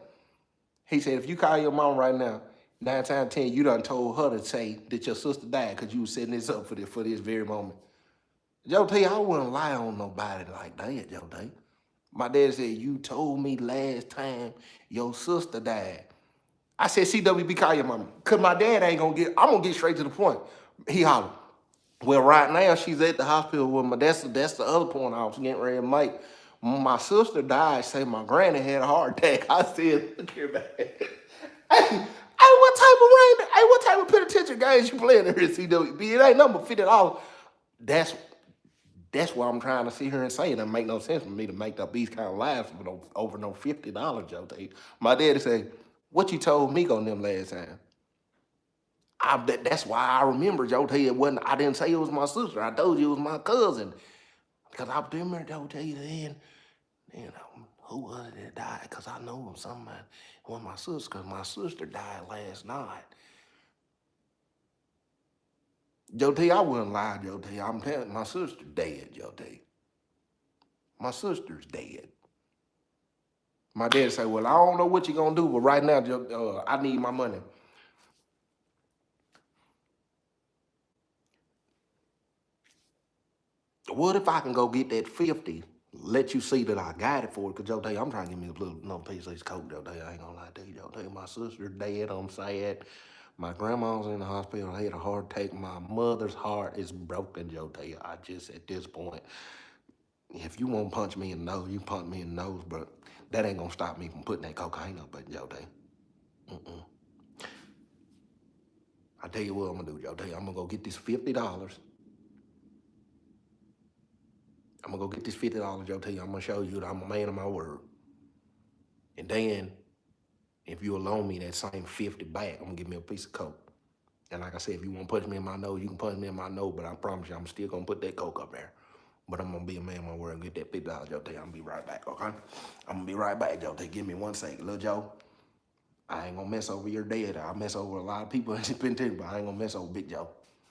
S2: He said, if you call your mom right now, 9 times out of 10, you done told her to say that your sister died because you was setting this up for this very moment. Joe T, I wouldn't lie on nobody like that, Joe T. My dad said, you told me last time your sister died. I said, CWB, call your mama. Because my dad ain't going to I'm going to get straight to the point. He hollered. Well, right now, she's at the hospital with that's the other point I was getting ready to make. When my sister died, say my granny had a heart attack. I said, look here, man. What type of penitentiary games you playing here at CWB? It ain't nothing but $50. That's what I'm trying to sit here and say. It doesn't make no sense for me to make up these kind of lies over no $50, Joe T. My daddy said, What you told me on them last time? That's why I remember, Joe. Tell you it wasn't. I didn't say it was my sister. I told you it was my cousin. Because I remember, Joe. Tell you then, who was it that died? Because I know somebody. It was my sister. Because my sister died last night. Joe, tell you, I wouldn't lie, Joe. Tell you, I'm telling you, my sister's dead, Joe. Tell you, my sister's dead. My dad said, "Well, I don't know what you're gonna do, but right now, Joe, I need my money." What if I can go get that 50? Let you see that I got it for it, cause Joe, tell you, I'm trying to get me a little another piece of this coke, Joe. Tell you, I ain't gonna lie to you, Joe. Tell you, my sister's dead. I'm sad. My grandma's in the hospital. I had a heart attack. My mother's heart is broken, Joe. Tell you, I just at this point, if you want to punch me in the nose, you punch me in the nose, but that ain't gonna stop me from putting that cocaine up at Joe. Tell you. I tell you what I'm gonna do, Joe. Tell you, I'm gonna go get this $50. I'm gonna go get this $50, Joe. Tell you, I'm gonna show you that I'm a man of my word. And then, if you loan me that same 50 back, I'm gonna give me a piece of coke. And like I said, if you want to punch me in my nose, you can punch me in my nose, but I promise you, I'm still gonna put that coke up there. But I'm gonna be a man of my word and get that $50, Joe. Tell you, I'm gonna be right back, okay? I'm gonna be right back, Joe. Tell you, give me 1 second, little Joe. I ain't gonna mess over your dad. I mess over a lot of people in the penitentiary, but I ain't gonna mess over Big Joe.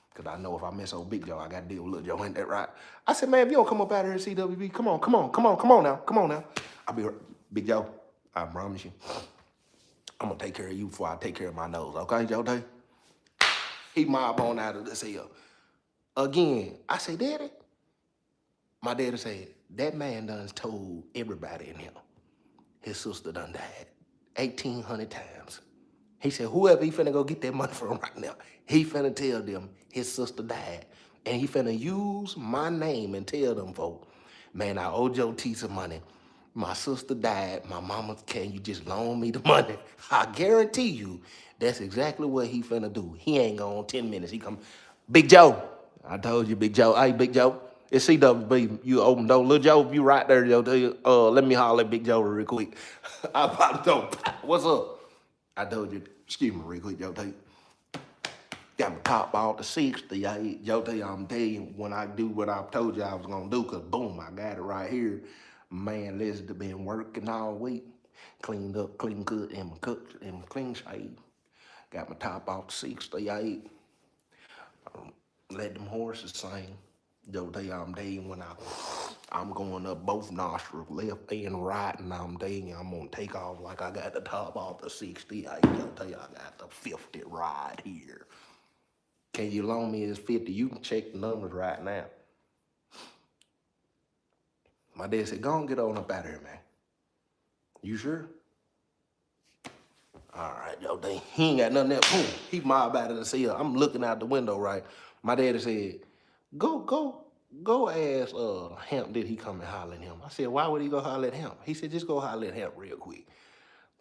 S2: Because I know if I mess over Big Joe, I got to deal with Little Joe. Ain't that right? I said, man, if you don't come up out of here, CWB, come on now. Come on now. I'll be right. Big Joe, I promise you, I'm going to take care of you before I take care of my nose. Okay, Joe Day? He mob on out of this cell. Again, I say, Daddy. My daddy said, that man done told everybody in here his sister done died 1,800 times. He said, whoever he finna go get that money from right now, he finna tell them his sister died. And he finna use my name and tell them folks, man, I owe Joe T some money. My sister died. My mama, can you just loan me the money? I guarantee you, that's exactly what he finna do. He ain't gone 10 minutes. He come, Big Joe. I told you, Big Joe. Hey, Big Joe. It's CWB. You open the door. Little Joe, if you right there, Joe, let me holler at Big Joe real quick. I popped the door. What's up? I told you, excuse me real quick, Joe. Got my top off the 60. Joe, I'm telling you, when I do what I told you I was gonna do, cause boom, I got it right here. Man, Leslie been working all week. Cleaned up, clean good, and cooked and clean shave. Got my top off the 68. Let them horses sing. Joe, I'm telling you, when I'm going up both nostrils, left and right, and I'm telling you, I'm gonna take off like I got the top off the 68. Joe, I got the 50 right here. Can you loan me this 50? You can check the numbers right now. My dad said, go and get on up out of here, man. You sure? All right, Joe, he ain't got nothing else. Boom, he mob out of the cell. I'm looking out the window, right? My daddy said, go ask Hemp, did he come and holler at him? I said, why would he go holler at Hemp? He said, just go holler at Hemp real quick.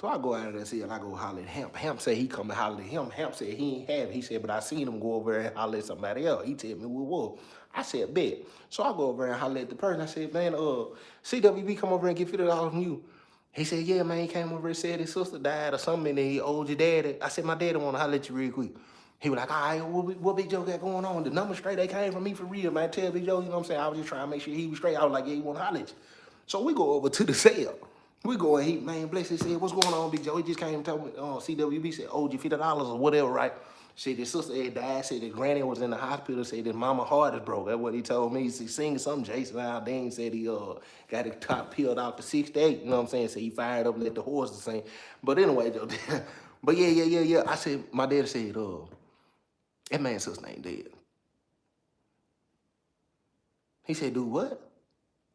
S2: So I go out of there and see, and I go holler at Hemp. Hemp said he come and holler at him. Hemp said he ain't have it. He said, but I seen him go over there and holler at somebody else. He tell me what was. I said, bet. So I go over there and holler at the person. I said, man, CWB come over and get $50 from you. He said, yeah, man, he came over and said his sister died or something, and he owed your daddy. I said, my daddy want to holler at you real quick. He was like, all right, what Big Joe got going on? The numbers straight, they came from me for real, man. Tell Big Joe, you know what I'm saying? I was just trying to make sure he was straight. I was like, yeah, he want to holler at you. So we go over to the cell. We go and he, man, bless he said, what's going on, Big Joe? He just came and told me, CWB said, owed you $50 or whatever, right? Said his sister had died, said his granny was in the hospital, said his mama heart is broke. That's what he told me. He singing something. Jason Aldean said he got his top peeled out to 68, you know what I'm saying? So he fired up and let the horses sing. But anyway, Joe, but yeah. I said, my daddy said, that man's sister ain't dead. He said, dude, what?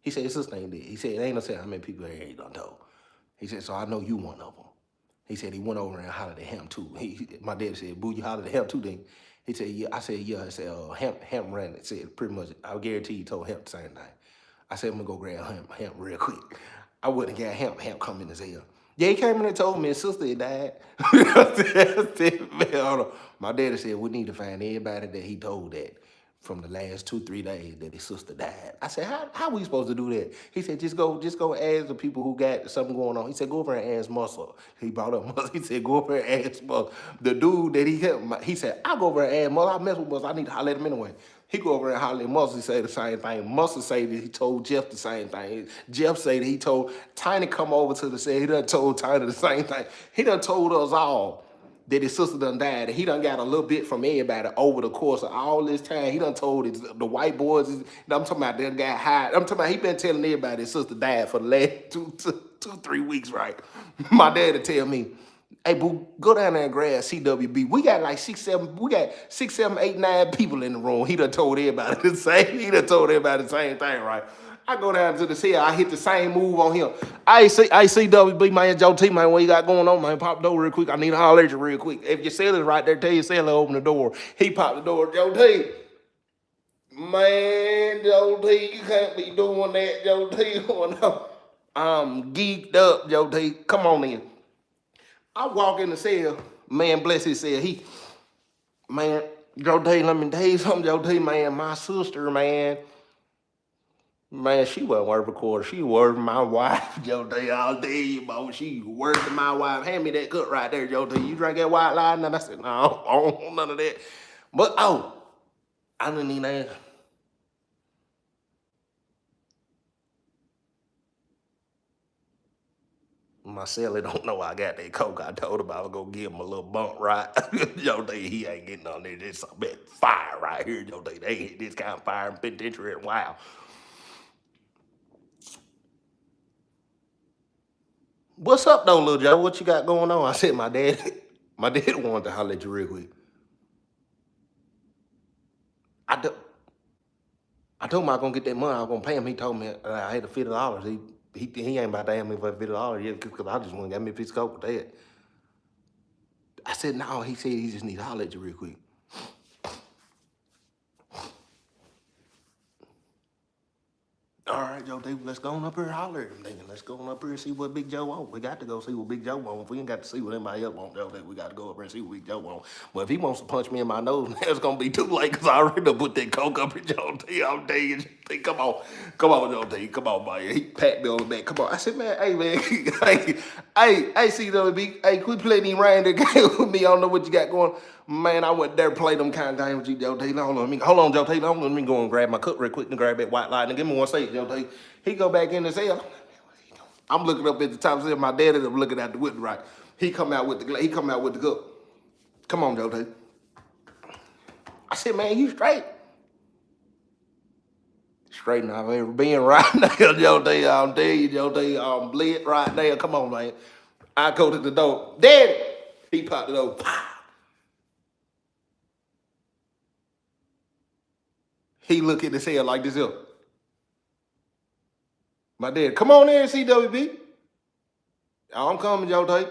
S2: He said, his sister ain't dead. He said, ain't no saying how many people he done told. He said, so I know you one of them. He said he went over and hollered at him too. My dad said, boo, you hollered at him too then? He said, yeah. I said, yeah. I said, Hemp ran it. Said pretty much, I guarantee he told Hemp the same thing. I said, I'm gonna go grab Hemp real quick. I wouldn't got Hemp come in his ear. Yeah, he came in and told me his sister had died. I said, man, hold on. My daddy said, we need to find everybody that he told that from the last 2, 3 days that his sister died. I said, how we supposed to do that? He said, just go ask the people who got something going on. He said, go over and ask Muscle. He brought up Muscle. He said, go over and ask Muscle. The dude that he helped, he said, I'll go over and ask Muscle. I mess with Muscle. I need to holler at him anyway. He go over and holler at Muscle. He say the same thing. Muscle say that he told Jeff the same thing. Jeff say that he told Tiny come over to the set. He done told Tiny the same thing. He done told us all that his sister done died, and he done got a little bit from everybody over the course of all this time. He done told the white boys, I'm talking about they got hired. I'm talking about he been telling everybody his sister died for the last 2, 3 weeks, right? My daddy tell me, hey, boo, go down there and grab CWB. We got like 6, 7, 8, 9 people in the room. He done told everybody the same. He done told everybody the same thing, right? I go down to the cell, I hit the same move on him. I see CWB, man, Joe T, man, what you got going on, man? Pop the door real quick. I need to holler at you real quick. If your cellar's right there, tell your cellar open the door. He popped the door. Joe T, man, Joe T, you can't be doing that, Joe T. I'm geeked up, Joe T. Come on in. I walk in the cell, man, bless his cell. Man, Joe T, let me tell you something, Joe T, man, my sister, man, she wasn't worth a quarter. She worth my wife, Joe T. I'll tell you, boy. She worth my wife. Hand me that cut right there, Joe T. You drink that white line? And I said, no, I don't want none of that. But, I didn't even ask. My celly don't know I got that coke. I told him I was gonna give him a little bump, right? Joe T, he ain't getting on there. There's some bit fire right here, Joe T. They ain't this kind of fire in penitentiary in a while. What's up, though, little Joe? What you got going on? I said, my dad wanted to holler at you real quick. I told him I was going to get that money. I was going to pay him. He told me I had to $50. He ain't about to have me for $50 yet because I just want to get me a piece of coke with that. I said, no. He said he just need to holler at you real quick. All right, Joe, David, let's go on up here and holler at him. Nigga. Let's go on up here and see what Big Joe wants. We got to go see what Big Joe wants. If we ain't got to see what anybody else wants, Joe, David, we got to go up here and see what Big Joe wants. But if he wants to punch me in my nose, it's going to be too late because I already done put that coke up in Joe T. I'm telling you. Come on, Joe T. Come on, man. He pat me on the back. Come on. I said, man, hey, man. hey, CWB. Hey, quit playing these random games with me. I don't know what you got going. Man, I went there to play them kind of games with you, Joe T. Hold on, Joe T. Let me go and grab my cup real quick and grab that white light and give me one second, Joe T. He go back in the cell. I'm looking up at the top of the cell. My daddy I'm looking at the window, right. He come out with the cup. Come on, Joe T. I said, man, you straight. Straight than I've ever been right now, Joe T. I'm telling you, Joe T. I'm lit right now. Come on, man. I go to the door. Daddy! He popped the door. He look at his head like this here. My dad, come on in, CWB. I'm coming, Joe T.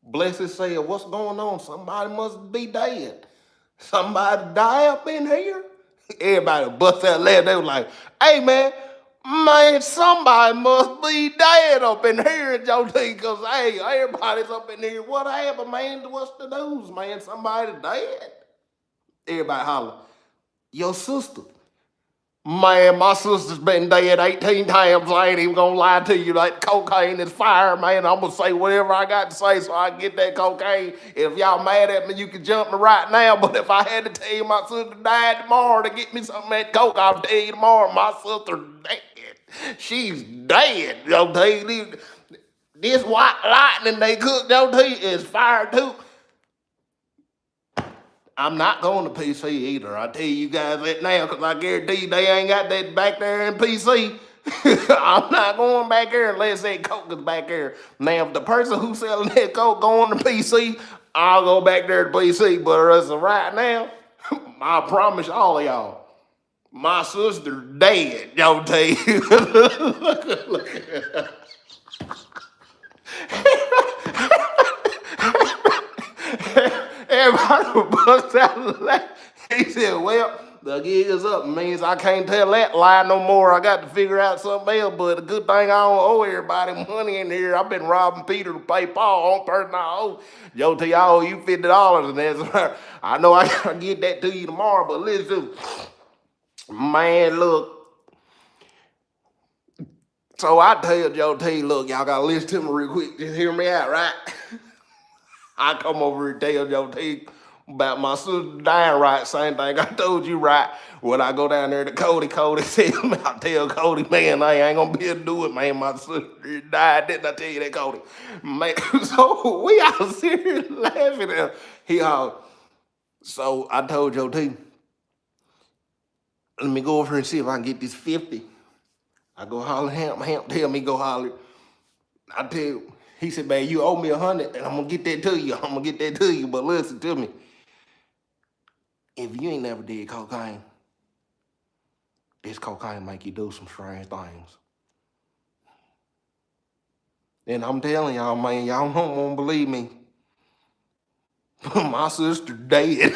S2: Bless his soul. What's going on? Somebody must be dead. Somebody die up in here? Everybody bust out laughing. They was like, hey, man, somebody must be dead up in here, Joe T. Because, hey, everybody's up in here. What happened, man? What's the news, man? Somebody dead? Everybody holler, your sister. Man, my sister's been dead 18 times. I ain't even gonna lie to you. Like, cocaine is fire, man. I'm gonna say whatever I got to say so I can get that cocaine. If y'all mad at me, you can jump me right now. But if I had to tell you my sister died tomorrow to get me some of that coke, I'll tell you tomorrow my sister's dead. She's dead. I'll tell you, this white lightning they cooked, I'll tell you, is fire too. I'm not going to PC either. I tell you guys that now because I guarantee you they ain't got that back there in PC. I'm not going back there unless that coke is back there. Now, if the person who's selling that coke going to PC, I'll go back there to PC. But as of right now, I promise all of y'all, my sister dead, y'all tell you. Everybody bust out laughing. He said, well, The gig is up. Means I can't tell that lie no more. I got to figure out something else. But the good thing I don't owe everybody money in here. I've been robbing Peter to pay Paul. On person I owe. Yo, to y'all, you $50, and that's I know I gotta get that to you tomorrow. But listen, man, look. So I tell Joe T, look, y'all gotta listen to me real quick. Just hear me out, right? I come over and tell Joe T about my sister dying, right? Same thing I told you, right? When I go down there to Cody, Cody tell me, I tell Cody, man, I ain't gonna be able to do it, man. My sister died, didn't I tell you that, Cody? Man, so we all sitting here laughing at he all. So I told Joe T, let me go over here and see if I can get this 50. I go holler at him, tell me go holler. I tell you, he said, man, you owe me 100 and I'm gonna get that to you. I'm gonna get that to you. But listen to me. If you ain't never did cocaine, this cocaine make you do some strange things. And I'm telling y'all, man, y'all don't want to believe me. My sister dead.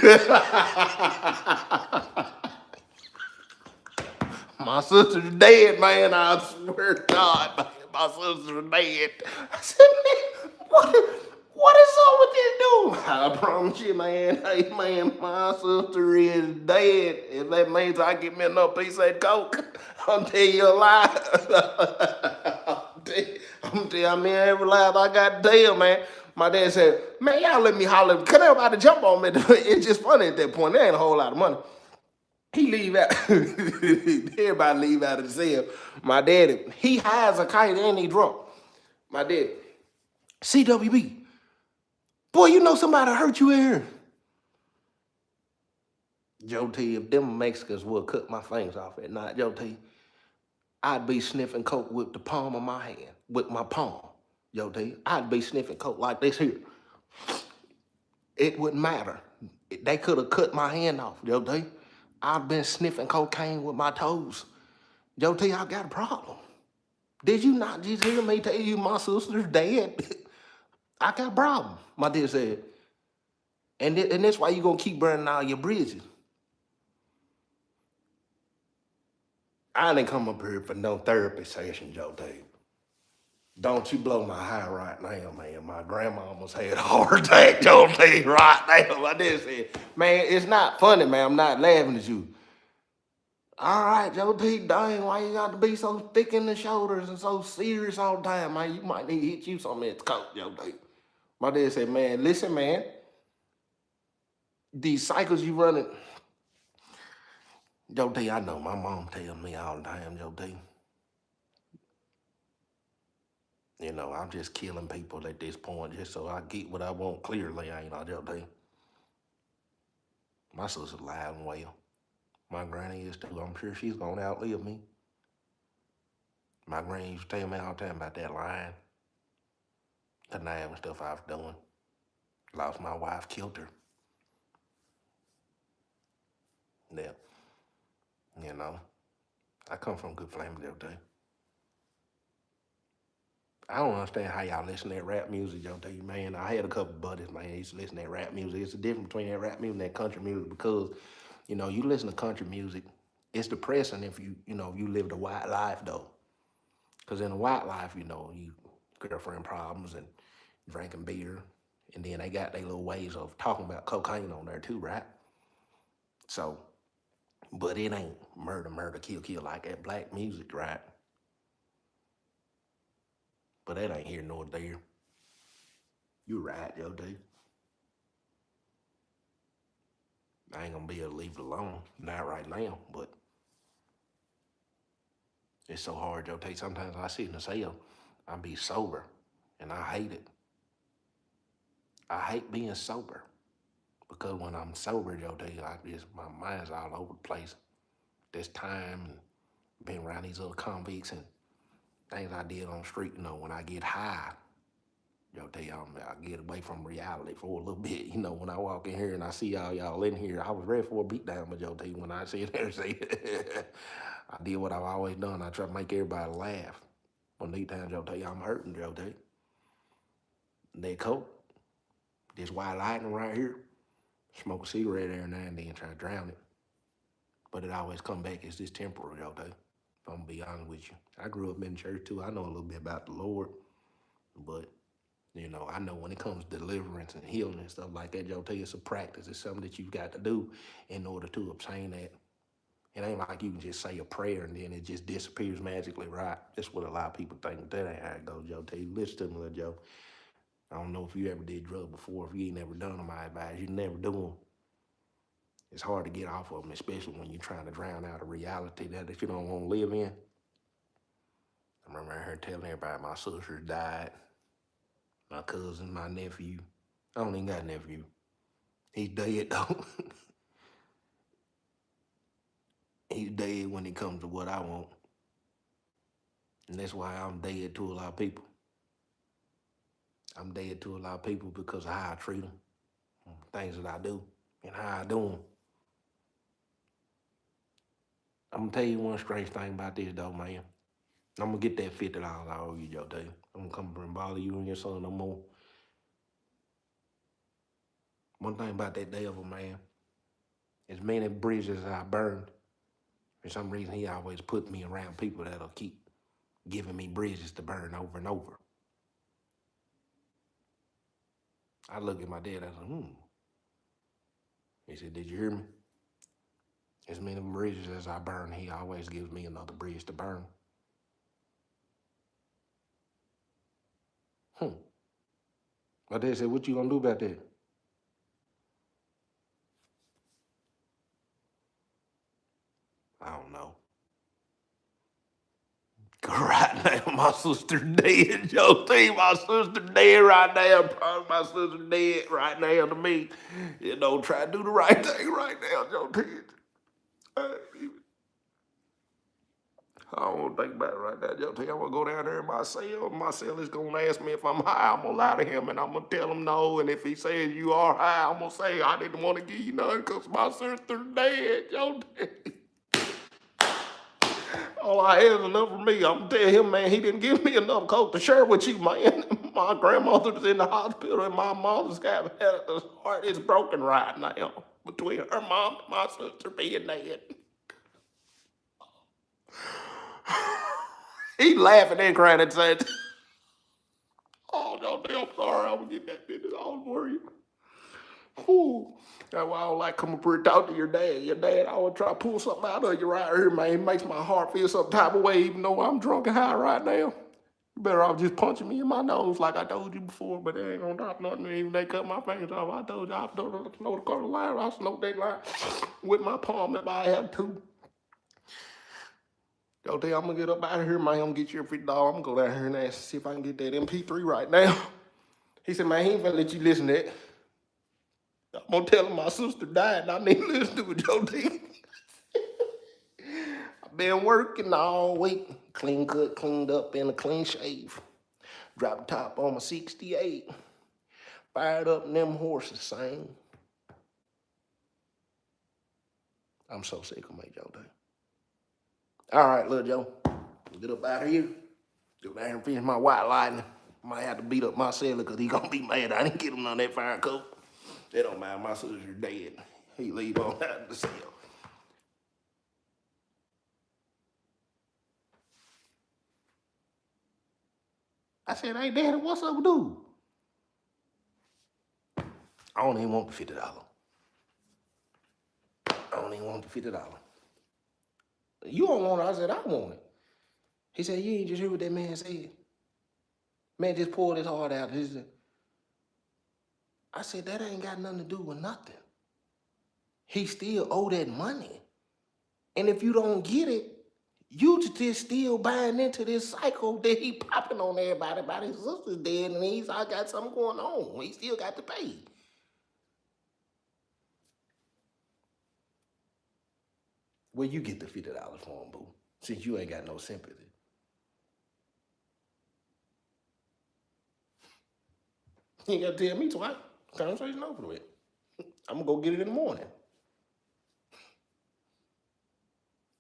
S2: My sister's dead, man. I swear to God, man, my sister's dead. I said, man, what is up with this dude? I promise you, man. Hey, man, my sister is dead. If that means I get me another piece of that coke, I'll tell you a lie. I'm tell you, I mean, every laugh I got to tell, man. My dad said, man, y'all let me holler. Cause everybody jump on me. It's just funny at that point. There ain't a whole lot of money. He leave out. Everybody leave out of the cell. My daddy, he hides a kite and he drunk. My daddy, CWB. Boy, you know somebody hurt you in here. Joe T, if them Mexicans would cut my fingers off at night, Joe T, I'd be sniffing coke with the palm of my hand, with my palm. Joe T, I'd be sniffing coke like this here. It wouldn't matter. They could have cut my hand off, Joe T. I've been sniffing cocaine with my toes. Joe T, I got a problem. Did you not just hear me tell you my sister's dead? I got a problem. My dad said, and that's why you gonna keep burning all your bridges. I didn't come up here for no therapy session, Joe T. Don't you blow my high right now, man. My grandma almost had a heart attack, Joe T, right now. My dad said, man, it's not funny, man. I'm not laughing at you. All right, Joe T, dang, why you got to be so thick in the shoulders and so serious all the time, man? You might need to hit you something at the coat, Joe T. My dad said, man, listen, man. These cycles you running, Joe T, I know my mom tells me all the time, Joe T. You know, I'm just killing people at this point just so I get what I want clearly, ain't I, Joe T? My sister's alive and well. My granny is too. I'm sure she's gonna outlive me. My granny used to tell me all the time about that lying, conniving stuff I was doing. Lost my wife, killed her. Yeah, you know, I come from a good family, Joe T. I don't understand how y'all listen to that rap music, Joe T, man. I had a couple buddies, man, used to listen to that rap music. It's the difference between that rap music and that country music because, you know, you listen to country music, it's depressing if you live the white life though. Because in the white life, you know, you girlfriend problems and drinking beer, and then they got their little ways of talking about cocaine on there too, right? So, but it ain't murder, murder, kill, kill like that black music, right? But that ain't here nor there. You right, Joe D. I ain't gonna be able to leave it alone, not right now, but it's so hard, Joe T. Sometimes I sit in the cell, I be sober, and I hate it. I hate being sober because when I'm sober, Joe T, my mind's all over the place. This time and being around these other convicts and things I did on the street, you know, when I get high, Joe T, I get away from reality for a little bit. You know, when I walk in here and I see all y'all in here, I was ready for a beatdown with Joe T when I sit there and say, I did what I've always done. I try to make everybody laugh. When these times, Joe T, I'm hurting, Joe T. That coke, this white lightning right here, smoke a cigarette every now and then, try to drown it. But it always come back as this temporary, though. If I'm gonna be honest with you. I grew up in church too. I know a little bit about the Lord, but I know when it comes to deliverance and healing and stuff like that, Joe, it's a practice. It's something that you've got to do in order to obtain that. It ain't like you can just say a prayer and then it just disappears magically, right? That's what a lot of people think. That ain't how it goes, Joe. Listen to me, little Joe. I don't know if you ever did drugs before. If you ain't never done them, I advise you never do them. It's hard to get off of them, especially when you're trying to drown out a reality that you don't want to live in. I remember her telling everybody my sister died, my cousin, my nephew. I don't even got a nephew. He's dead, though. He's dead when it comes to what I want. And that's why I'm dead to a lot of people. I'm dead to a lot of people because of how I treat them, things that I do, and how I do them. I'm going to tell you one strange thing about this, though, man. I'm going to get that $50 I owe you, Joe, tell you. I'm going to come and bother you and your son no more. One thing about that devil, man, as many bridges as I burned, for some reason he always put me around people that'll keep giving me bridges to burn over and over. I look at my dad, I said, He said, did you hear me? As many bridges as I burn, he always gives me another bridge to burn. My dad said, what you gonna do about that? I don't know. Right now, my sister dead, Joe. My sister dead right now. Probably my sister dead right now to me. Try to do the right thing right now, Joe. I don't want to think about it right now, Joe. I'm going to go down there in my cell. My cell is going to ask me if I'm high. I'm going to lie to him, and I'm going to tell him no. And if he says you are high, I'm going to say I didn't want to give you none because my sister's dead, Joe. All I have is enough for me. I'm going to tell him, man, he didn't give me enough coke to share with you, man. My grandmother's in the hospital, and my mother's heart is broken right now between her mom and my sister being dead. He laughing and crying and saying, oh, no, I'm sorry. I'm going to get that business all for you. Ooh. That's why I don't like coming up here and talk to your dad. Your dad always try to pull something out of you right here, man. It makes my heart feel some type of way, even though I'm drunk and high right now. You better off just punching me in my nose like I told you before, but they ain't gonna drop nothing. Even they cut my fingers off. I told you I don't know the color line. I snowed that line with my palm if I have to. Yo, I'm gonna get up out of here, man. I'm gonna get you a $50. I'm gonna go down here and ask see if I can get that MP3 right now. He said, man, he ain't gonna let you listen to that. I'm gonna tell him my sister died and I need to listen to it, Joe D. I've been working all week. Clean cut, cleaned up, and a clean shave. Drop top on my 68. Fired up and them horses sang. I'm so sick of me, Joe D. All right, little Joe. Get up out of here. Go down and finish my white lightning. Might have to beat up my sailor because he gonna be mad I didn't get him on that fire coat. They don't mind, my sister's dead. He leave on out the cell. I said, hey, Daddy, what's up with dude? I don't even want the $50. I don't even want the $50. You don't want it? I said, I want it. He said, you ain't just hear what that man said. Man just poured his heart out. I said, that ain't got nothing to do with nothing. He still owe that money. And if you don't get it, you just still buying into this cycle that he popping on everybody about his sister's dead and I got something going on. He still got to pay. Well, you get the $50 for him, boo, since you ain't got no sympathy. You ain't got to tell me twice. Conversation over with. I'm going to go get it in the morning.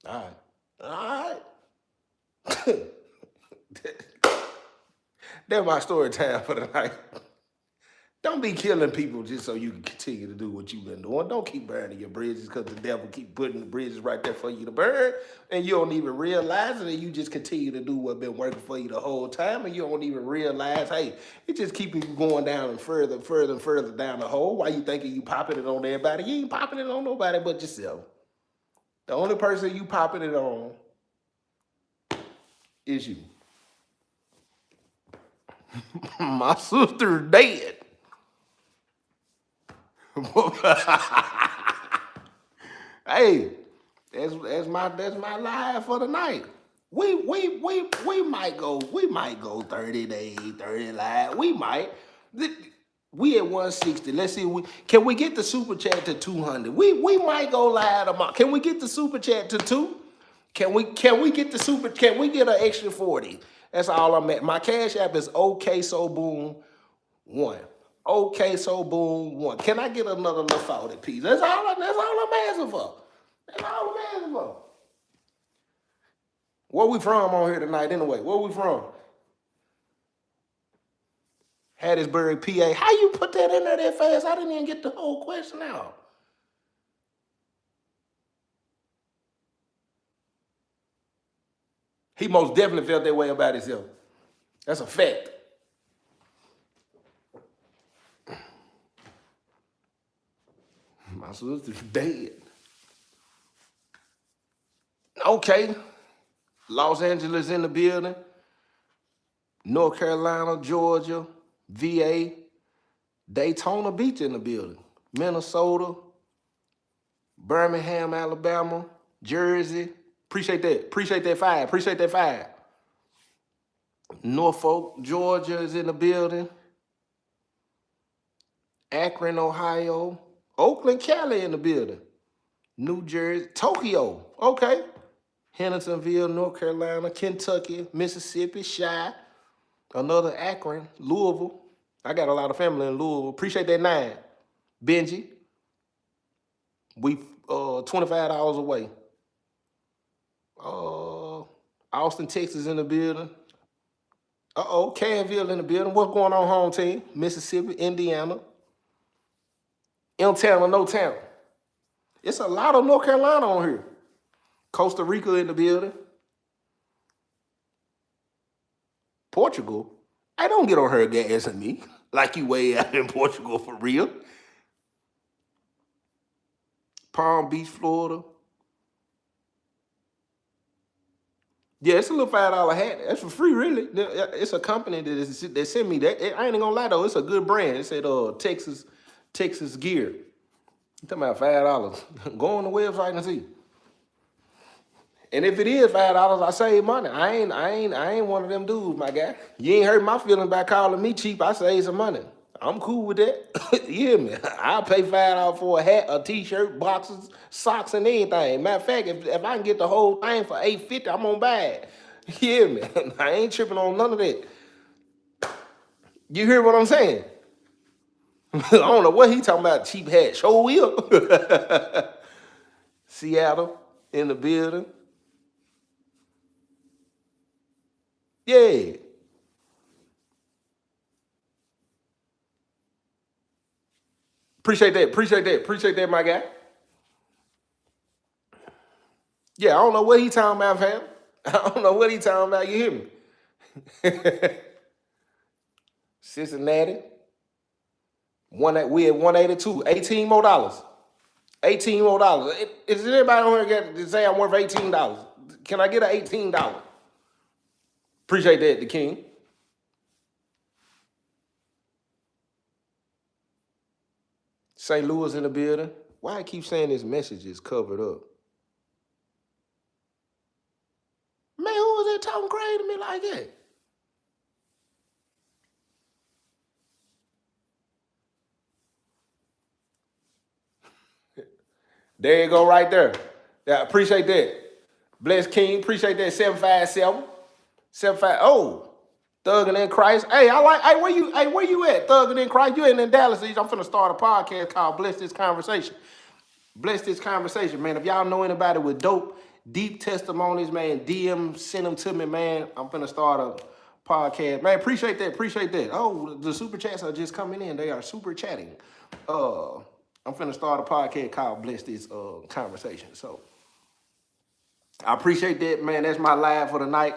S2: All right. That's my story time for the night. Don't be killing people just so you can continue to do what you've been doing. Don't keep burning your bridges because the devil keep putting the bridges right there for you to burn, and you don't even realize it, and you just continue to do what's been working for you the whole time, and you don't even realize, hey, it just keeping you going down and further and further and further down the hole. Why you thinking you popping it on everybody? You ain't popping it on nobody but yourself. The only person you popping it on is you. My sister's dead. Hey, that's my live for the night. We might go 30 days, 30 live. We might. We at 160. Let's see. Can we get the super chat to 200? We might go live tomorrow. Can we get the super chat to 2? Can we get the super? Can we get an extra 40? That's all I'm at. My cash app is OK So Boom 1. OK So Boom 1. Can I get another little 40 piece? That's all I'm asking for. That's all I'm asking for. Where we from on here tonight anyway? Where we from? Hattiesburg, PA. How you put that in there that fast? I didn't even get the whole question out. He most definitely felt that way about himself. That's a fact. My sister's dead. Okay. Los Angeles in the building. North Carolina, Georgia, VA, Daytona Beach in the building. Minnesota, Birmingham, Alabama, Jersey. Appreciate that. Appreciate that 5. Appreciate that 5. Norfolk, Georgia is in the building. Akron, Ohio. Oakland, Cali in the building. New Jersey, Tokyo. Okay. Hendersonville, North Carolina, Kentucky, Mississippi, Chi. Another Akron, Louisville. I got a lot of family in Louisville. Appreciate that 9. Benji. We $25 away. Austin, Texas in the building. Canville in the building. What's going on, home team? Mississippi, Indiana. In-town or no town. It's a lot of North Carolina on here. Costa Rica in the building. Portugal. I don't get on her gas at me like you way out in Portugal for real. Palm Beach, Florida. Yeah, it's a little $5 hat. That's for free, really. It's a company that sent me that. I ain't gonna lie though, it's a good brand. It said Texas Gear. You talking about $5? Go on the website and see. And if it is $5, I save money. I ain't one of them dudes, my guy. You ain't hurt my feelings by calling me cheap. I save some money. I'm cool with that. You hear me? I'll pay $5 for a hat, a t-shirt, boxes, socks, and anything. Matter of fact, if I can get the whole thing for $8.50, I'm gonna buy it. You hear me? I ain't tripping on none of that. You hear what I'm saying? I don't know what he talking about, cheap hat. Show will. Seattle in the building. Yeah. Appreciate that, my guy. Yeah, I don't know what he talking about, fam. I don't know what he talking about, you hear me? Cincinnati. We at 182. $18 more. $18 more. Is anybody on here to say I'm worth $18? Can I get an $18? Appreciate that, the king. St. Louis in the building. Why I keep saying this message is covered up? Man, who was that talking crazy to me like that? There you go, right there. Yeah, appreciate that. Bless King, appreciate that. 757. 75. Oh, Thuggin' in Christ. Hey, where you at? Thuggin' in Christ. You ain't in Dallas. I'm finna start a podcast called Bless This Conversation. Bless This Conversation, man. If y'all know anybody with dope, deep testimonies, man, DM, send them to me, man. I'm finna start a podcast. Man, appreciate that. Appreciate that. Oh, the super chats are just coming in. They are super chatting. I'm finna start a podcast called Bless This Conversation. So I appreciate that, man. That's my live for the night.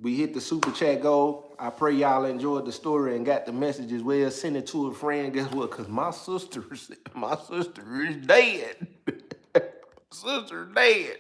S2: We hit the super chat goal. I pray y'all enjoyed the story and got the message as well. Send it to a friend. Guess what? Cause my sister is dead. Sister dead.